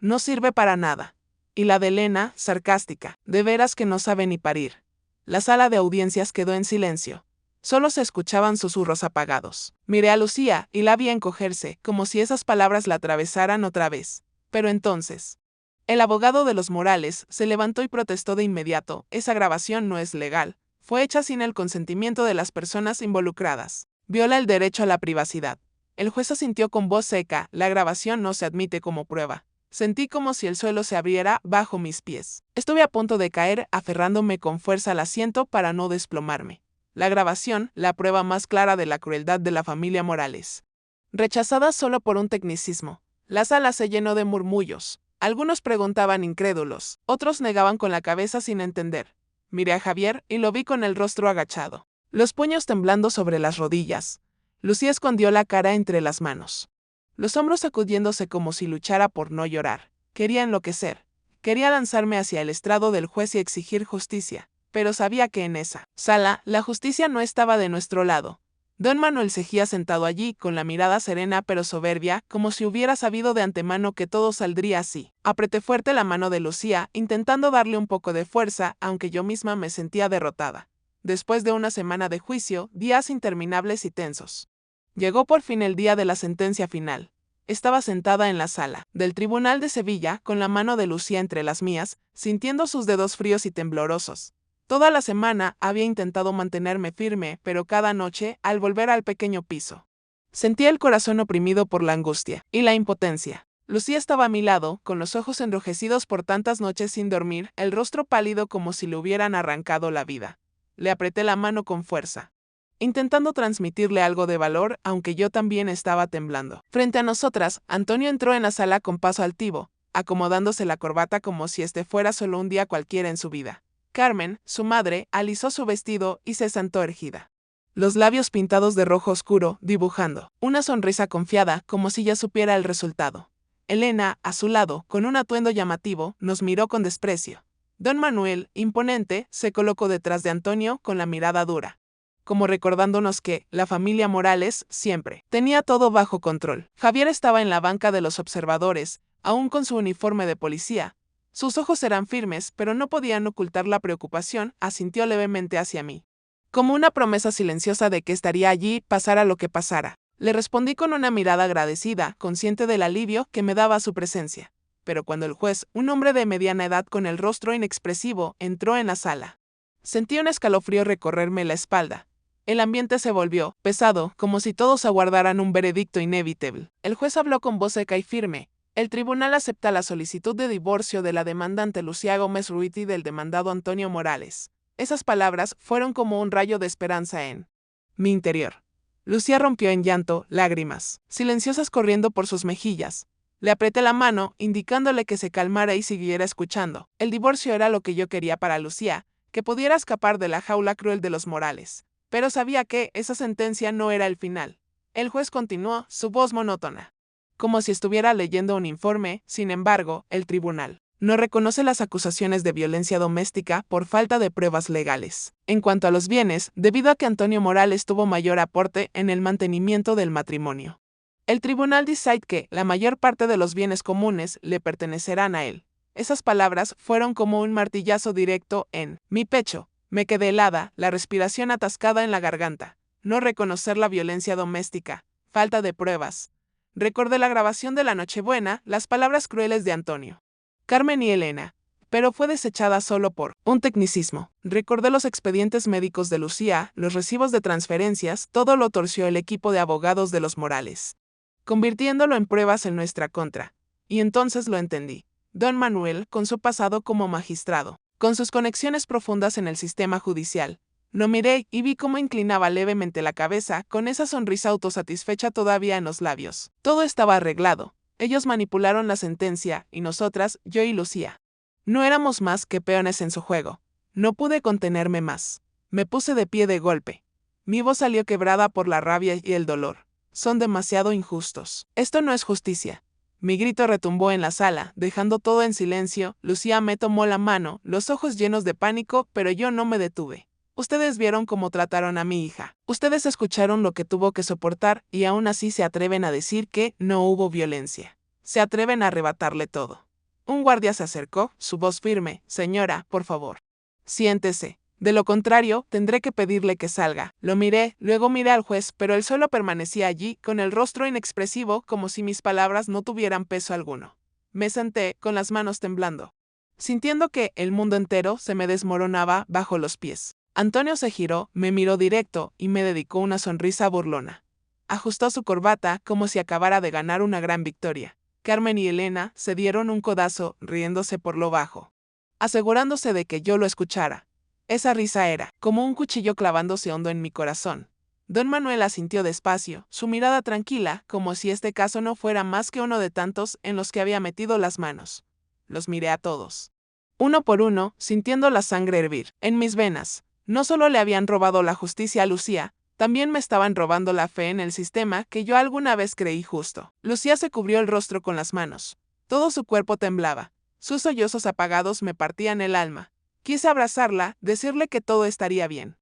No sirve para nada. Y la de Elena, sarcástica: de veras que no sabe ni parir. La sala de audiencias quedó en silencio. Solo se escuchaban susurros apagados. Miré a Lucía y la vi encogerse, como si esas palabras la atravesaran otra vez. Pero entonces, el abogado de los Morales se levantó y protestó de inmediato: esa grabación no es legal. Fue hecha sin el consentimiento de las personas involucradas. Viola el derecho a la privacidad. El juez asintió con voz seca: la grabación no se admite como prueba. Sentí como si el suelo se abriera bajo mis pies. Estuve a punto de caer, aferrándome con fuerza al asiento para no desplomarme. La grabación, la prueba más clara de la crueldad de la familia Morales. Rechazada solo por un tecnicismo. La sala se llenó de murmullos. Algunos preguntaban incrédulos, otros negaban con la cabeza sin entender. Miré a Javier y lo vi con el rostro agachado, los puños temblando sobre las rodillas. Lucía escondió la cara entre las manos, los hombros sacudiéndose como si luchara por no llorar. Quería enloquecer. Quería lanzarme hacia el estrado del juez y exigir justicia, pero sabía que en esa sala la justicia no estaba de nuestro lado. Don Manuel seguía sentado allí, con la mirada serena pero soberbia, como si hubiera sabido de antemano que todo saldría así. Apreté fuerte la mano de Lucía, intentando darle un poco de fuerza, aunque yo misma me sentía derrotada. Después de una semana de juicio, días interminables y tensos, llegó por fin el día de la sentencia final. Estaba sentada en la sala del Tribunal de Sevilla, con la mano de Lucía entre las mías, sintiendo sus dedos fríos y temblorosos. Toda la semana había intentado mantenerme firme, pero cada noche, al volver al pequeño piso, sentía el corazón oprimido por la angustia y la impotencia. Lucía estaba a mi lado, con los ojos enrojecidos por tantas noches sin dormir, el rostro pálido como si le hubieran arrancado la vida. Le apreté la mano con fuerza, intentando transmitirle algo de valor, aunque yo también estaba temblando. Frente a nosotras, Antonio entró en la sala con paso altivo, acomodándose la corbata como si este fuera solo un día cualquiera en su vida. Carmen, su madre, alisó su vestido y se sentó erguida. Los labios pintados de rojo oscuro, dibujando una sonrisa confiada, como si ya supiera el resultado. Elena, a su lado, con un atuendo llamativo, nos miró con desprecio. Don Manuel, imponente, se colocó detrás de Antonio con la mirada dura, como recordándonos que la familia Morales siempre tenía todo bajo control. Javier estaba en la banca de los observadores, aún con su uniforme de policía. Sus ojos eran firmes, pero no podían ocultar la preocupación, asintió levemente hacia mí, como una promesa silenciosa de que estaría allí, pasara lo que pasara. Le respondí con una mirada agradecida, consciente del alivio que me daba su presencia. Pero cuando el juez, un hombre de mediana edad con el rostro inexpresivo, entró en la sala, sentí un escalofrío recorrerme la espalda. El ambiente se volvió pesado, como si todos aguardaran un veredicto inevitable. El juez habló con voz seca y firme. El tribunal acepta la solicitud de divorcio de la demandante Lucía Gómez Ruiz y del demandado Antonio Morales. Esas palabras fueron como un rayo de esperanza en mi interior. Lucía rompió en llanto, lágrimas silenciosas corriendo por sus mejillas. Le apreté la mano, indicándole que se calmara y siguiera escuchando. El divorcio era lo que yo quería para Lucía, que pudiera escapar de la jaula cruel de los Morales. Pero sabía que esa sentencia no era el final. El juez continuó, su voz monótona, como si estuviera leyendo un informe. Sin embargo, el tribunal no reconoce las acusaciones de violencia doméstica por falta de pruebas legales. En cuanto a los bienes, debido a que Antonio Morales tuvo mayor aporte en el mantenimiento del matrimonio, el tribunal decide que la mayor parte de los bienes comunes le pertenecerán a él. Esas palabras fueron como un martillazo directo en mi pecho. Me quedé helada, la respiración atascada en la garganta. No reconocer la violencia doméstica, falta de pruebas. Recordé la grabación de la Nochebuena, las palabras crueles de Antonio, Carmen y Elena, pero fue desechada solo por un tecnicismo. Recordé los expedientes médicos de Lucía, los recibos de transferencias, todo lo torció el equipo de abogados de los Morales, convirtiéndolo en pruebas en nuestra contra. Y entonces lo entendí. Don Manuel, con su pasado como magistrado, con sus conexiones profundas en el sistema judicial, lo miré y vi cómo inclinaba levemente la cabeza, con esa sonrisa autosatisfecha todavía en los labios. Todo estaba arreglado. Ellos manipularon la sentencia, y nosotras, yo y Lucía, no éramos más que peones en su juego. No pude contenerme más. Me puse de pie de golpe. Mi voz salió quebrada por la rabia y el dolor. Son demasiado injustos. Esto no es justicia. Mi grito retumbó en la sala, dejando todo en silencio. Lucía me tomó la mano, los ojos llenos de pánico, pero yo no me detuve. Ustedes vieron cómo trataron a mi hija. Ustedes escucharon lo que tuvo que soportar y aún así se atreven a decir que no hubo violencia. Se atreven a arrebatarle todo. Un guardia se acercó, su voz firme. Señora, por favor, siéntese. De lo contrario, tendré que pedirle que salga. Lo miré, luego miré al juez, pero él solo permanecía allí, con el rostro inexpresivo, como si mis palabras no tuvieran peso alguno. Me senté, con las manos temblando, sintiendo que el mundo entero se me desmoronaba bajo los pies. Antonio se giró, me miró directo y me dedicó una sonrisa burlona. Ajustó su corbata como si acabara de ganar una gran victoria. Carmen y Elena se dieron un codazo, riéndose por lo bajo, asegurándose de que yo lo escuchara. Esa risa era como un cuchillo clavándose hondo en mi corazón. Don Manuel asintió despacio, su mirada tranquila, como si este caso no fuera más que uno de tantos en los que había metido las manos. Los miré a todos, uno por uno, sintiendo la sangre hervir en mis venas. No solo le habían robado la justicia a Lucía, también me estaban robando la fe en el sistema que yo alguna vez creí justo. Lucía se cubrió el rostro con las manos. Todo su cuerpo temblaba. Sus sollozos apagados me partían el alma. Quise abrazarla, decirle que todo estaría bien.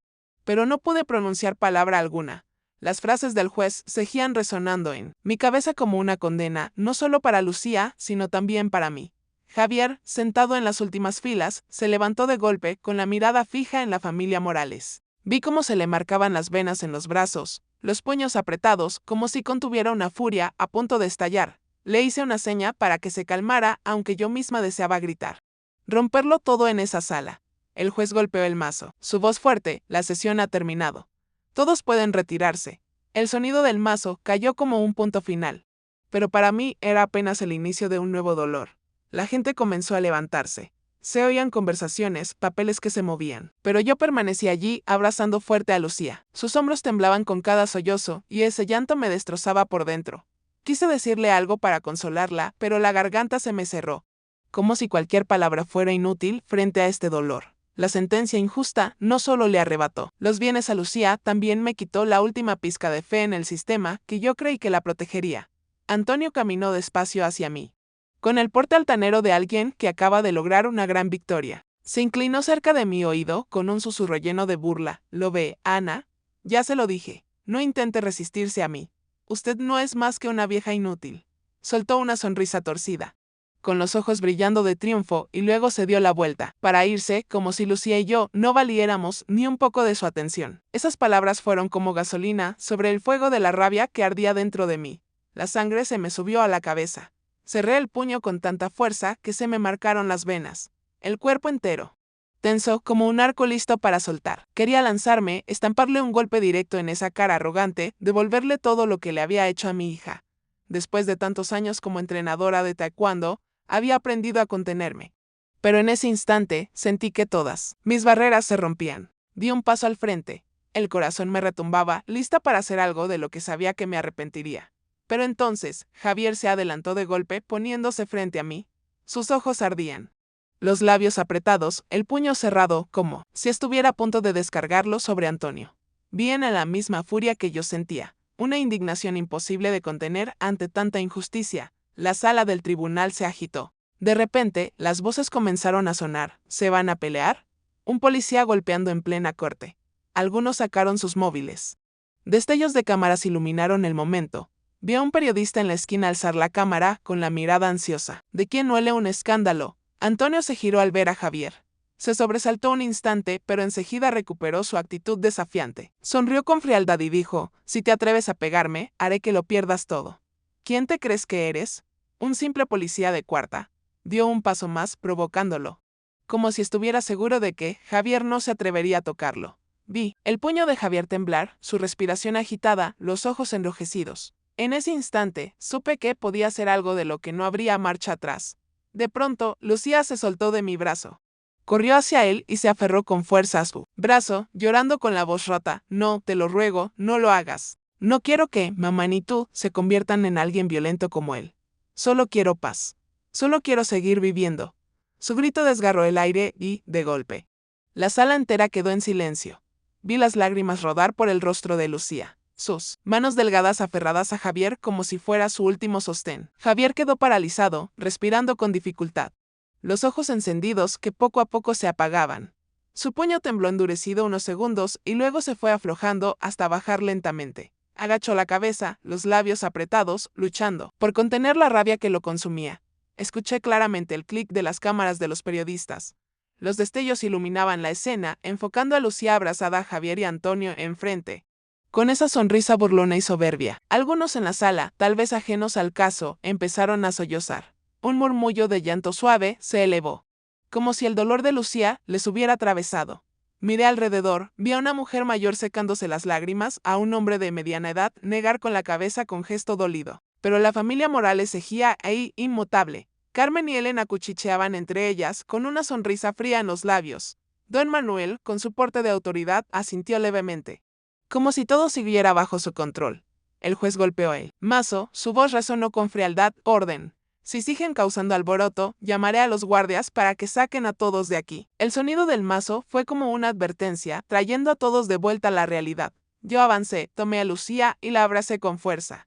Pero no pude pronunciar palabra alguna. Las frases del juez seguían resonando en mi cabeza como una condena, no solo para Lucía, sino también para mí. Javier, sentado en las últimas filas, se levantó de golpe, con la mirada fija en la familia Morales. Vi cómo se le marcaban las venas en los brazos, los puños apretados, como si contuviera una furia a punto de estallar. Le hice una seña para que se calmara, aunque yo misma deseaba gritar. Romperlo todo en esa sala. El juez golpeó el mazo. Su voz fuerte, la sesión ha terminado. Todos pueden retirarse. El sonido del mazo cayó como un punto final. Pero para mí era apenas el inicio de un nuevo dolor. La gente comenzó a levantarse. Se oían conversaciones, papeles que se movían. Pero yo permanecí allí, abrazando fuerte a Lucía. Sus hombros temblaban con cada sollozo, y ese llanto me destrozaba por dentro. Quise decirle algo para consolarla, pero la garganta se me cerró, como si cualquier palabra fuera inútil frente a este dolor. La sentencia injusta no solo le arrebató los bienes a Lucía, también me quitó la última pizca de fe en el sistema que yo creí que la protegería. Antonio caminó despacio hacia mí, con el porte altanero de alguien que acaba de lograr una gran victoria. Se inclinó cerca de mi oído con un susurro lleno de burla. ¿Lo ve, Ana? Ya se lo dije. No intente resistirse a mí. Usted no es más que una vieja inútil. Soltó una sonrisa torcida, con los ojos brillando de triunfo, y luego se dio la vuelta, para irse, como si Lucía y yo no valiéramos ni un poco de su atención. Esas palabras fueron como gasolina sobre el fuego de la rabia que ardía dentro de mí. La sangre se me subió a la cabeza. Cerré el puño con tanta fuerza que se me marcaron las venas. El cuerpo entero tenso como un arco listo para soltar. Quería lanzarme, estamparle un golpe directo en esa cara arrogante, devolverle todo lo que le había hecho a mi hija. Después de tantos años como entrenadora de taekwondo, había aprendido a contenerme. Pero en ese instante sentí que todas mis barreras se rompían. Di un paso al frente. El corazón me retumbaba, lista para hacer algo de lo que sabía que me arrepentiría. Pero entonces, Javier se adelantó de golpe, poniéndose frente a mí. Sus ojos ardían, los labios apretados, el puño cerrado, como si estuviera a punto de descargarlo sobre Antonio. Vi en la misma furia que yo sentía, una indignación imposible de contener ante tanta injusticia. La sala del tribunal se agitó. De repente, las voces comenzaron a sonar. ¿Se van a pelear? Un policía golpeando en plena corte. Algunos sacaron sus móviles. Destellos de cámaras iluminaron el momento. Vi a un periodista en la esquina alzar la cámara con la mirada ansiosa. ¿De quién huele un escándalo? Antonio se giró al ver a Javier. Se sobresaltó un instante, pero enseguida recuperó su actitud desafiante. Sonrió con frialdad y dijo: si te atreves a pegarme, haré que lo pierdas todo. ¿Quién te crees que eres? Un simple policía de cuarta. Dio un paso más, provocándolo, como si estuviera seguro de que Javier no se atrevería a tocarlo. Vi el puño de Javier temblar, su respiración agitada, los ojos enrojecidos. En ese instante, supe que podía hacer algo de lo que no habría marcha atrás. De pronto, Lucía se soltó de mi brazo. Corrió hacia él y se aferró con fuerza a su brazo, llorando con la voz rota. No, te lo ruego, no lo hagas. No quiero que mamá ni tú se conviertan en alguien violento como él. Solo quiero paz. Solo quiero seguir viviendo. Su grito desgarró el aire y, de golpe, la sala entera quedó en silencio. Vi las lágrimas rodar por el rostro de Lucía, sus manos delgadas aferradas a Javier como si fuera su último sostén. Javier quedó paralizado, respirando con dificultad, los ojos encendidos que poco a poco se apagaban. Su puño tembló endurecido unos segundos y luego se fue aflojando hasta bajar lentamente. Agachó la cabeza, los labios apretados, luchando por contener la rabia que lo consumía. Escuché claramente el clic de las cámaras de los periodistas. Los destellos iluminaban la escena, enfocando a Lucía abrazada a Javier y Antonio enfrente, con esa sonrisa burlona y soberbia. Algunos en la sala, tal vez ajenos al caso, empezaron a sollozar. Un murmullo de llanto suave se elevó, como si el dolor de Lucía les hubiera atravesado. Miré alrededor, vi a una mujer mayor secándose las lágrimas, a un hombre de mediana edad negar con la cabeza con gesto dolido. Pero la familia Morales seguía ahí inmutable. Carmen y Elena cuchicheaban entre ellas, con una sonrisa fría en los labios. Don Manuel, con su porte de autoridad, asintió levemente, como si todo siguiera bajo su control. El juez golpeó el mazo, su voz resonó con frialdad. Orden. Si siguen causando alboroto, llamaré a los guardias para que saquen a todos de aquí. El sonido del mazo fue como una advertencia, trayendo a todos de vuelta a la realidad. Yo avancé, tomé a Lucía y la abracé con fuerza.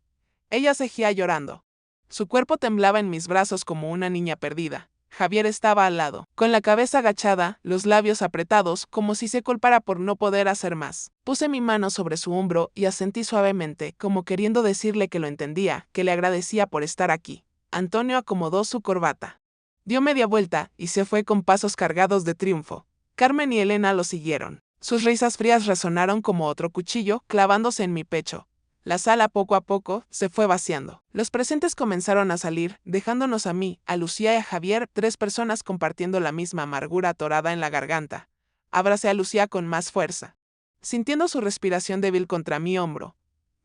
Ella seguía llorando. Su cuerpo temblaba en mis brazos como una niña perdida. Javier estaba al lado, con la cabeza agachada, los labios apretados, como si se culpara por no poder hacer más. Puse mi mano sobre su hombro y asentí suavemente, como queriendo decirle que lo entendía, que le agradecía por estar aquí. Antonio acomodó su corbata. Dio media vuelta y se fue con pasos cargados de triunfo. Carmen y Elena lo siguieron. Sus risas frías resonaron como otro cuchillo clavándose en mi pecho. La sala poco a poco se fue vaciando. Los presentes comenzaron a salir, dejándonos a mí, a Lucía y a Javier, 3 personas compartiendo la misma amargura atorada en la garganta. Abracé a Lucía con más fuerza, sintiendo su respiración débil contra mi hombro.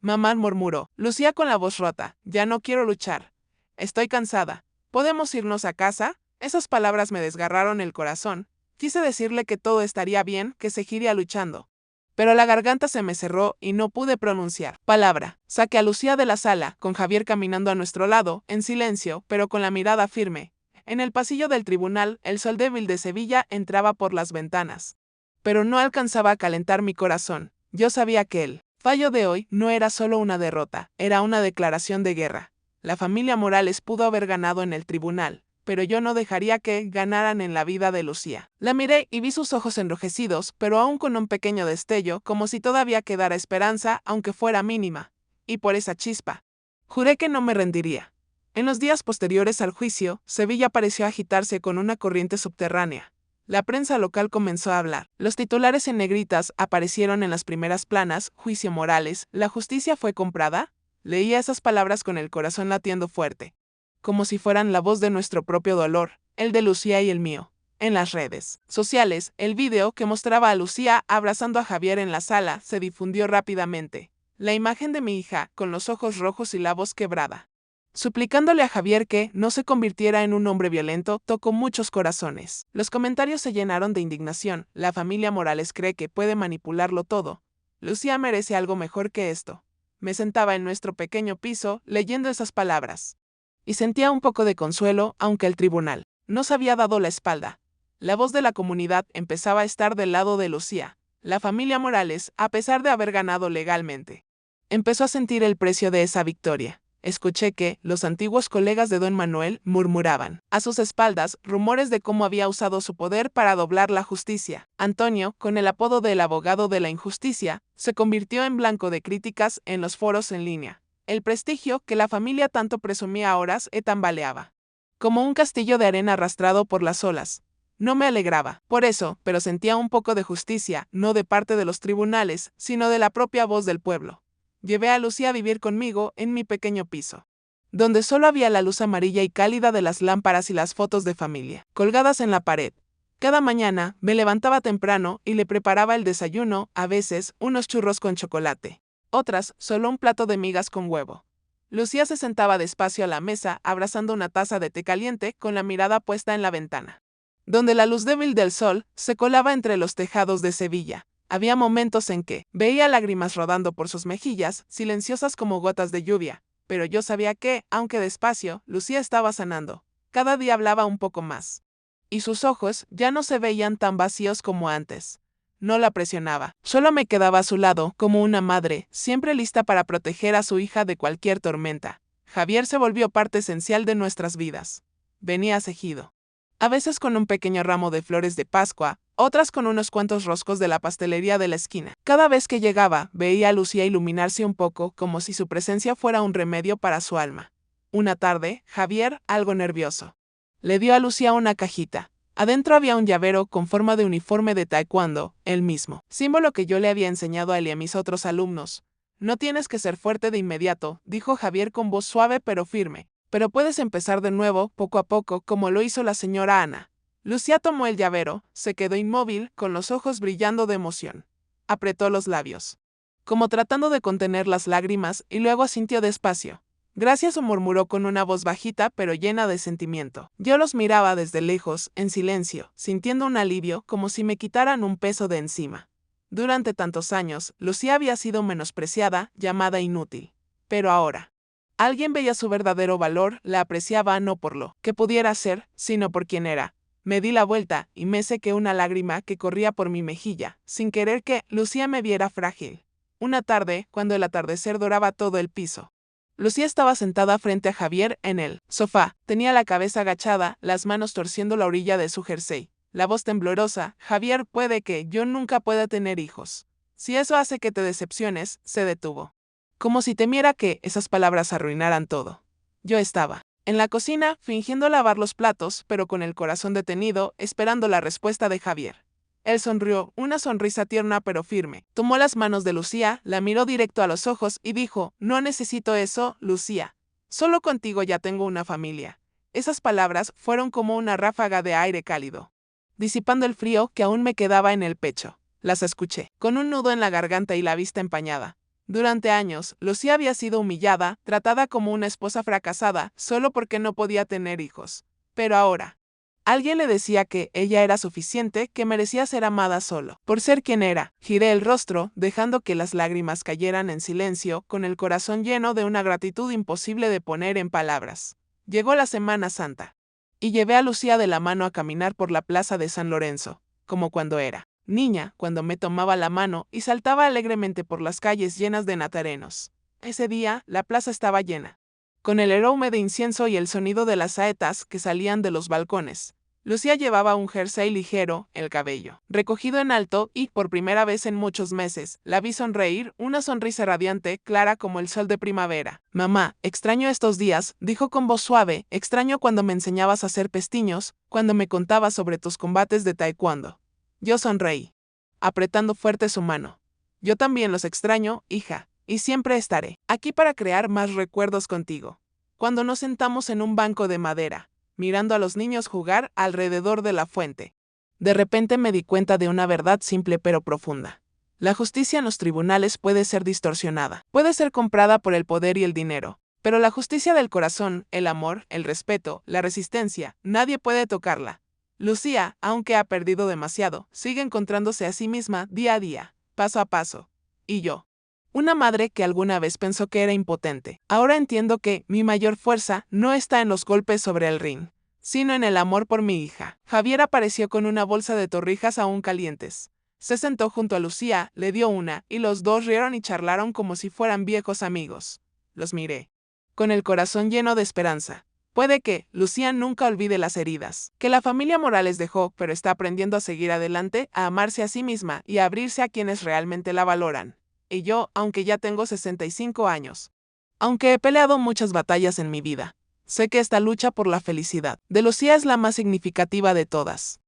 Mamá, murmuró Lucía con la voz rota, ya no quiero luchar. Estoy cansada. ¿Podemos irnos a casa? Esas palabras me desgarraron el corazón. Quise decirle que todo estaría bien, que seguiría luchando. Pero la garganta se me cerró y no pude pronunciar palabra. Saqué a Lucía de la sala, con Javier caminando a nuestro lado, en silencio, pero con la mirada firme. En el pasillo del tribunal, el sol débil de Sevilla entraba por las ventanas. Pero no alcanzaba a calentar mi corazón. Yo sabía que el fallo de hoy no era solo una derrota, era una declaración de guerra. La familia Morales pudo haber ganado en el tribunal, pero yo no dejaría que ganaran en la vida de Lucía. La miré y vi sus ojos enrojecidos, pero aún con un pequeño destello, como si todavía quedara esperanza, aunque fuera mínima. Y por esa chispa, juré que no me rendiría. En los días posteriores al juicio, Sevilla pareció agitarse con una corriente subterránea. La prensa local comenzó a hablar. Los titulares en negritas aparecieron en las primeras planas: Juicio Morales, ¿la justicia fue comprada? Leía esas palabras con el corazón latiendo fuerte, como si fueran la voz de nuestro propio dolor, el de Lucía y el mío. En las redes sociales, el video que mostraba a Lucía abrazando a Javier en la sala se difundió rápidamente. La imagen de mi hija, con los ojos rojos y la voz quebrada, suplicándole a Javier que no se convirtiera en un hombre violento, tocó muchos corazones. Los comentarios se llenaron de indignación. La familia Morales cree que puede manipularlo todo. Lucía merece algo mejor que esto. Me sentaba en nuestro pequeño piso, leyendo esas palabras. Y sentía un poco de consuelo, aunque el tribunal nos había dado la espalda. La voz de la comunidad empezaba a estar del lado de Lucía. La familia Morales, a pesar de haber ganado legalmente, empezó a sentir el precio de esa victoria. Escuché que los antiguos colegas de don Manuel murmuraban a sus espaldas rumores de cómo había usado su poder para doblar la justicia. Antonio, con el apodo de el abogado de la injusticia, se convirtió en blanco de críticas en los foros en línea. El prestigio que la familia tanto presumía ahora se tambaleaba, como un castillo de arena arrastrado por las olas. No me alegraba por eso, pero sentía un poco de justicia, no de parte de los tribunales, sino de la propia voz del pueblo. Llevé a Lucía a vivir conmigo en mi pequeño piso, donde solo había la luz amarilla y cálida de las lámparas y las fotos de familia, colgadas en la pared. Cada mañana me levantaba temprano y le preparaba el desayuno, a veces unos churros con chocolate, otras solo un plato de migas con huevo. Lucía se sentaba despacio a la mesa, abrazando una taza de té caliente, con la mirada puesta en la ventana, donde la luz débil del sol se colaba entre los tejados de Sevilla. Había momentos en que veía lágrimas rodando por sus mejillas, silenciosas como gotas de lluvia, pero yo sabía que, aunque despacio, Lucía estaba sanando. Cada día hablaba un poco más. Y sus ojos ya no se veían tan vacíos como antes. No la presionaba, solo me quedaba a su lado, como una madre, siempre lista para proteger a su hija de cualquier tormenta. Javier se volvió parte esencial de nuestras vidas. Venía cejido, a veces con un pequeño ramo de flores de Pascua, otras con unos cuantos roscos de la pastelería de la esquina. Cada vez que llegaba, veía a Lucía iluminarse un poco, como si su presencia fuera un remedio para su alma. Una tarde, Javier, algo nervioso, le dio a Lucía una cajita. Adentro había un llavero con forma de uniforme de taekwondo, el mismo símbolo que yo le había enseñado a él y a mis otros alumnos. No tienes que ser fuerte de inmediato, dijo Javier con voz suave pero firme, pero puedes empezar de nuevo, poco a poco, como lo hizo la señora Ana. Lucía tomó el llavero, se quedó inmóvil, con los ojos brillando de emoción. Apretó los labios, como tratando de contener las lágrimas, y luego asintió despacio. Gracias, murmuró con una voz bajita pero llena de sentimiento. Yo los miraba desde lejos, en silencio, sintiendo un alivio, como si me quitaran un peso de encima. Durante tantos años, Lucía había sido menospreciada, llamada inútil. Pero ahora, alguien veía su verdadero valor, la apreciaba no por lo que pudiera ser, sino por quien era. Me di la vuelta y me sequé una lágrima que corría por mi mejilla, sin querer que Lucía me viera frágil. Una tarde, cuando el atardecer doraba todo el piso, Lucía estaba sentada frente a Javier en el sofá. Tenía la cabeza agachada, las manos torciendo la orilla de su jersey. La voz temblorosa: Javier, puede que yo nunca pueda tener hijos. Si eso hace que te decepciones, se detuvo, como si temiera que esas palabras arruinaran todo. Yo estaba en la cocina, fingiendo lavar los platos, pero con el corazón detenido, esperando la respuesta de Javier. Él sonrió, una sonrisa tierna pero firme. Tomó las manos de Lucía, la miró directo a los ojos y dijo: no necesito eso, Lucía. Solo contigo ya tengo una familia. Esas palabras fueron como una ráfaga de aire cálido, disipando el frío que aún me quedaba en el pecho. Las escuché, con un nudo en la garganta y la vista empañada. Durante años, Lucía había sido humillada, tratada como una esposa fracasada, solo porque no podía tener hijos. Pero ahora, alguien le decía que ella era suficiente, que merecía ser amada solo por ser quien era. Giré el rostro, dejando que las lágrimas cayeran en silencio, con el corazón lleno de una gratitud imposible de poner en palabras. Llegó la Semana Santa. y llevé a Lucía de la mano a caminar por la plaza de San Lorenzo, como cuando era niña, cuando me tomaba la mano y saltaba alegremente por las calles llenas de natarenos. Ese día, la plaza estaba llena, con el aroma de incienso y el sonido de las saetas que salían de los balcones. Lucía llevaba un jersey ligero, el cabello recogido en alto y, por primera vez en muchos meses, la vi sonreír, una sonrisa radiante, clara como el sol de primavera. Mamá, extraño estos días, dijo con voz suave, extraño cuando me enseñabas a hacer pestiños, cuando me contabas sobre tus combates de taekwondo. Yo sonreí, apretando fuerte su mano. Yo también los extraño, hija, y siempre estaré aquí para crear más recuerdos contigo. Cuando nos sentamos en un banco de madera, mirando a los niños jugar alrededor de la fuente. De repente me di cuenta de una verdad simple pero profunda. La justicia en los tribunales puede ser distorsionada, puede ser comprada por el poder y el dinero, pero la justicia del corazón, el amor, el respeto, la resistencia, nadie puede tocarla. Lucía, aunque ha perdido demasiado, sigue encontrándose a sí misma día a día, paso a paso. Y yo, una madre que alguna vez pensó que era impotente. Ahora entiendo que mi mayor fuerza no está en los golpes sobre el ring, sino en el amor por mi hija. Javier apareció con una bolsa de torrijas aún calientes. Se sentó junto a Lucía, le dio una, y los dos rieron y charlaron como si fueran viejos amigos. Los miré, con el corazón lleno de esperanza. Puede que Lucía nunca olvide las heridas que la familia Morales dejó, pero está aprendiendo a seguir adelante, a amarse a sí misma y a abrirse a quienes realmente la valoran. Y yo, aunque ya tengo 65 años, aunque he peleado muchas batallas en mi vida, sé que esta lucha por la felicidad de Lucía es la más significativa de todas.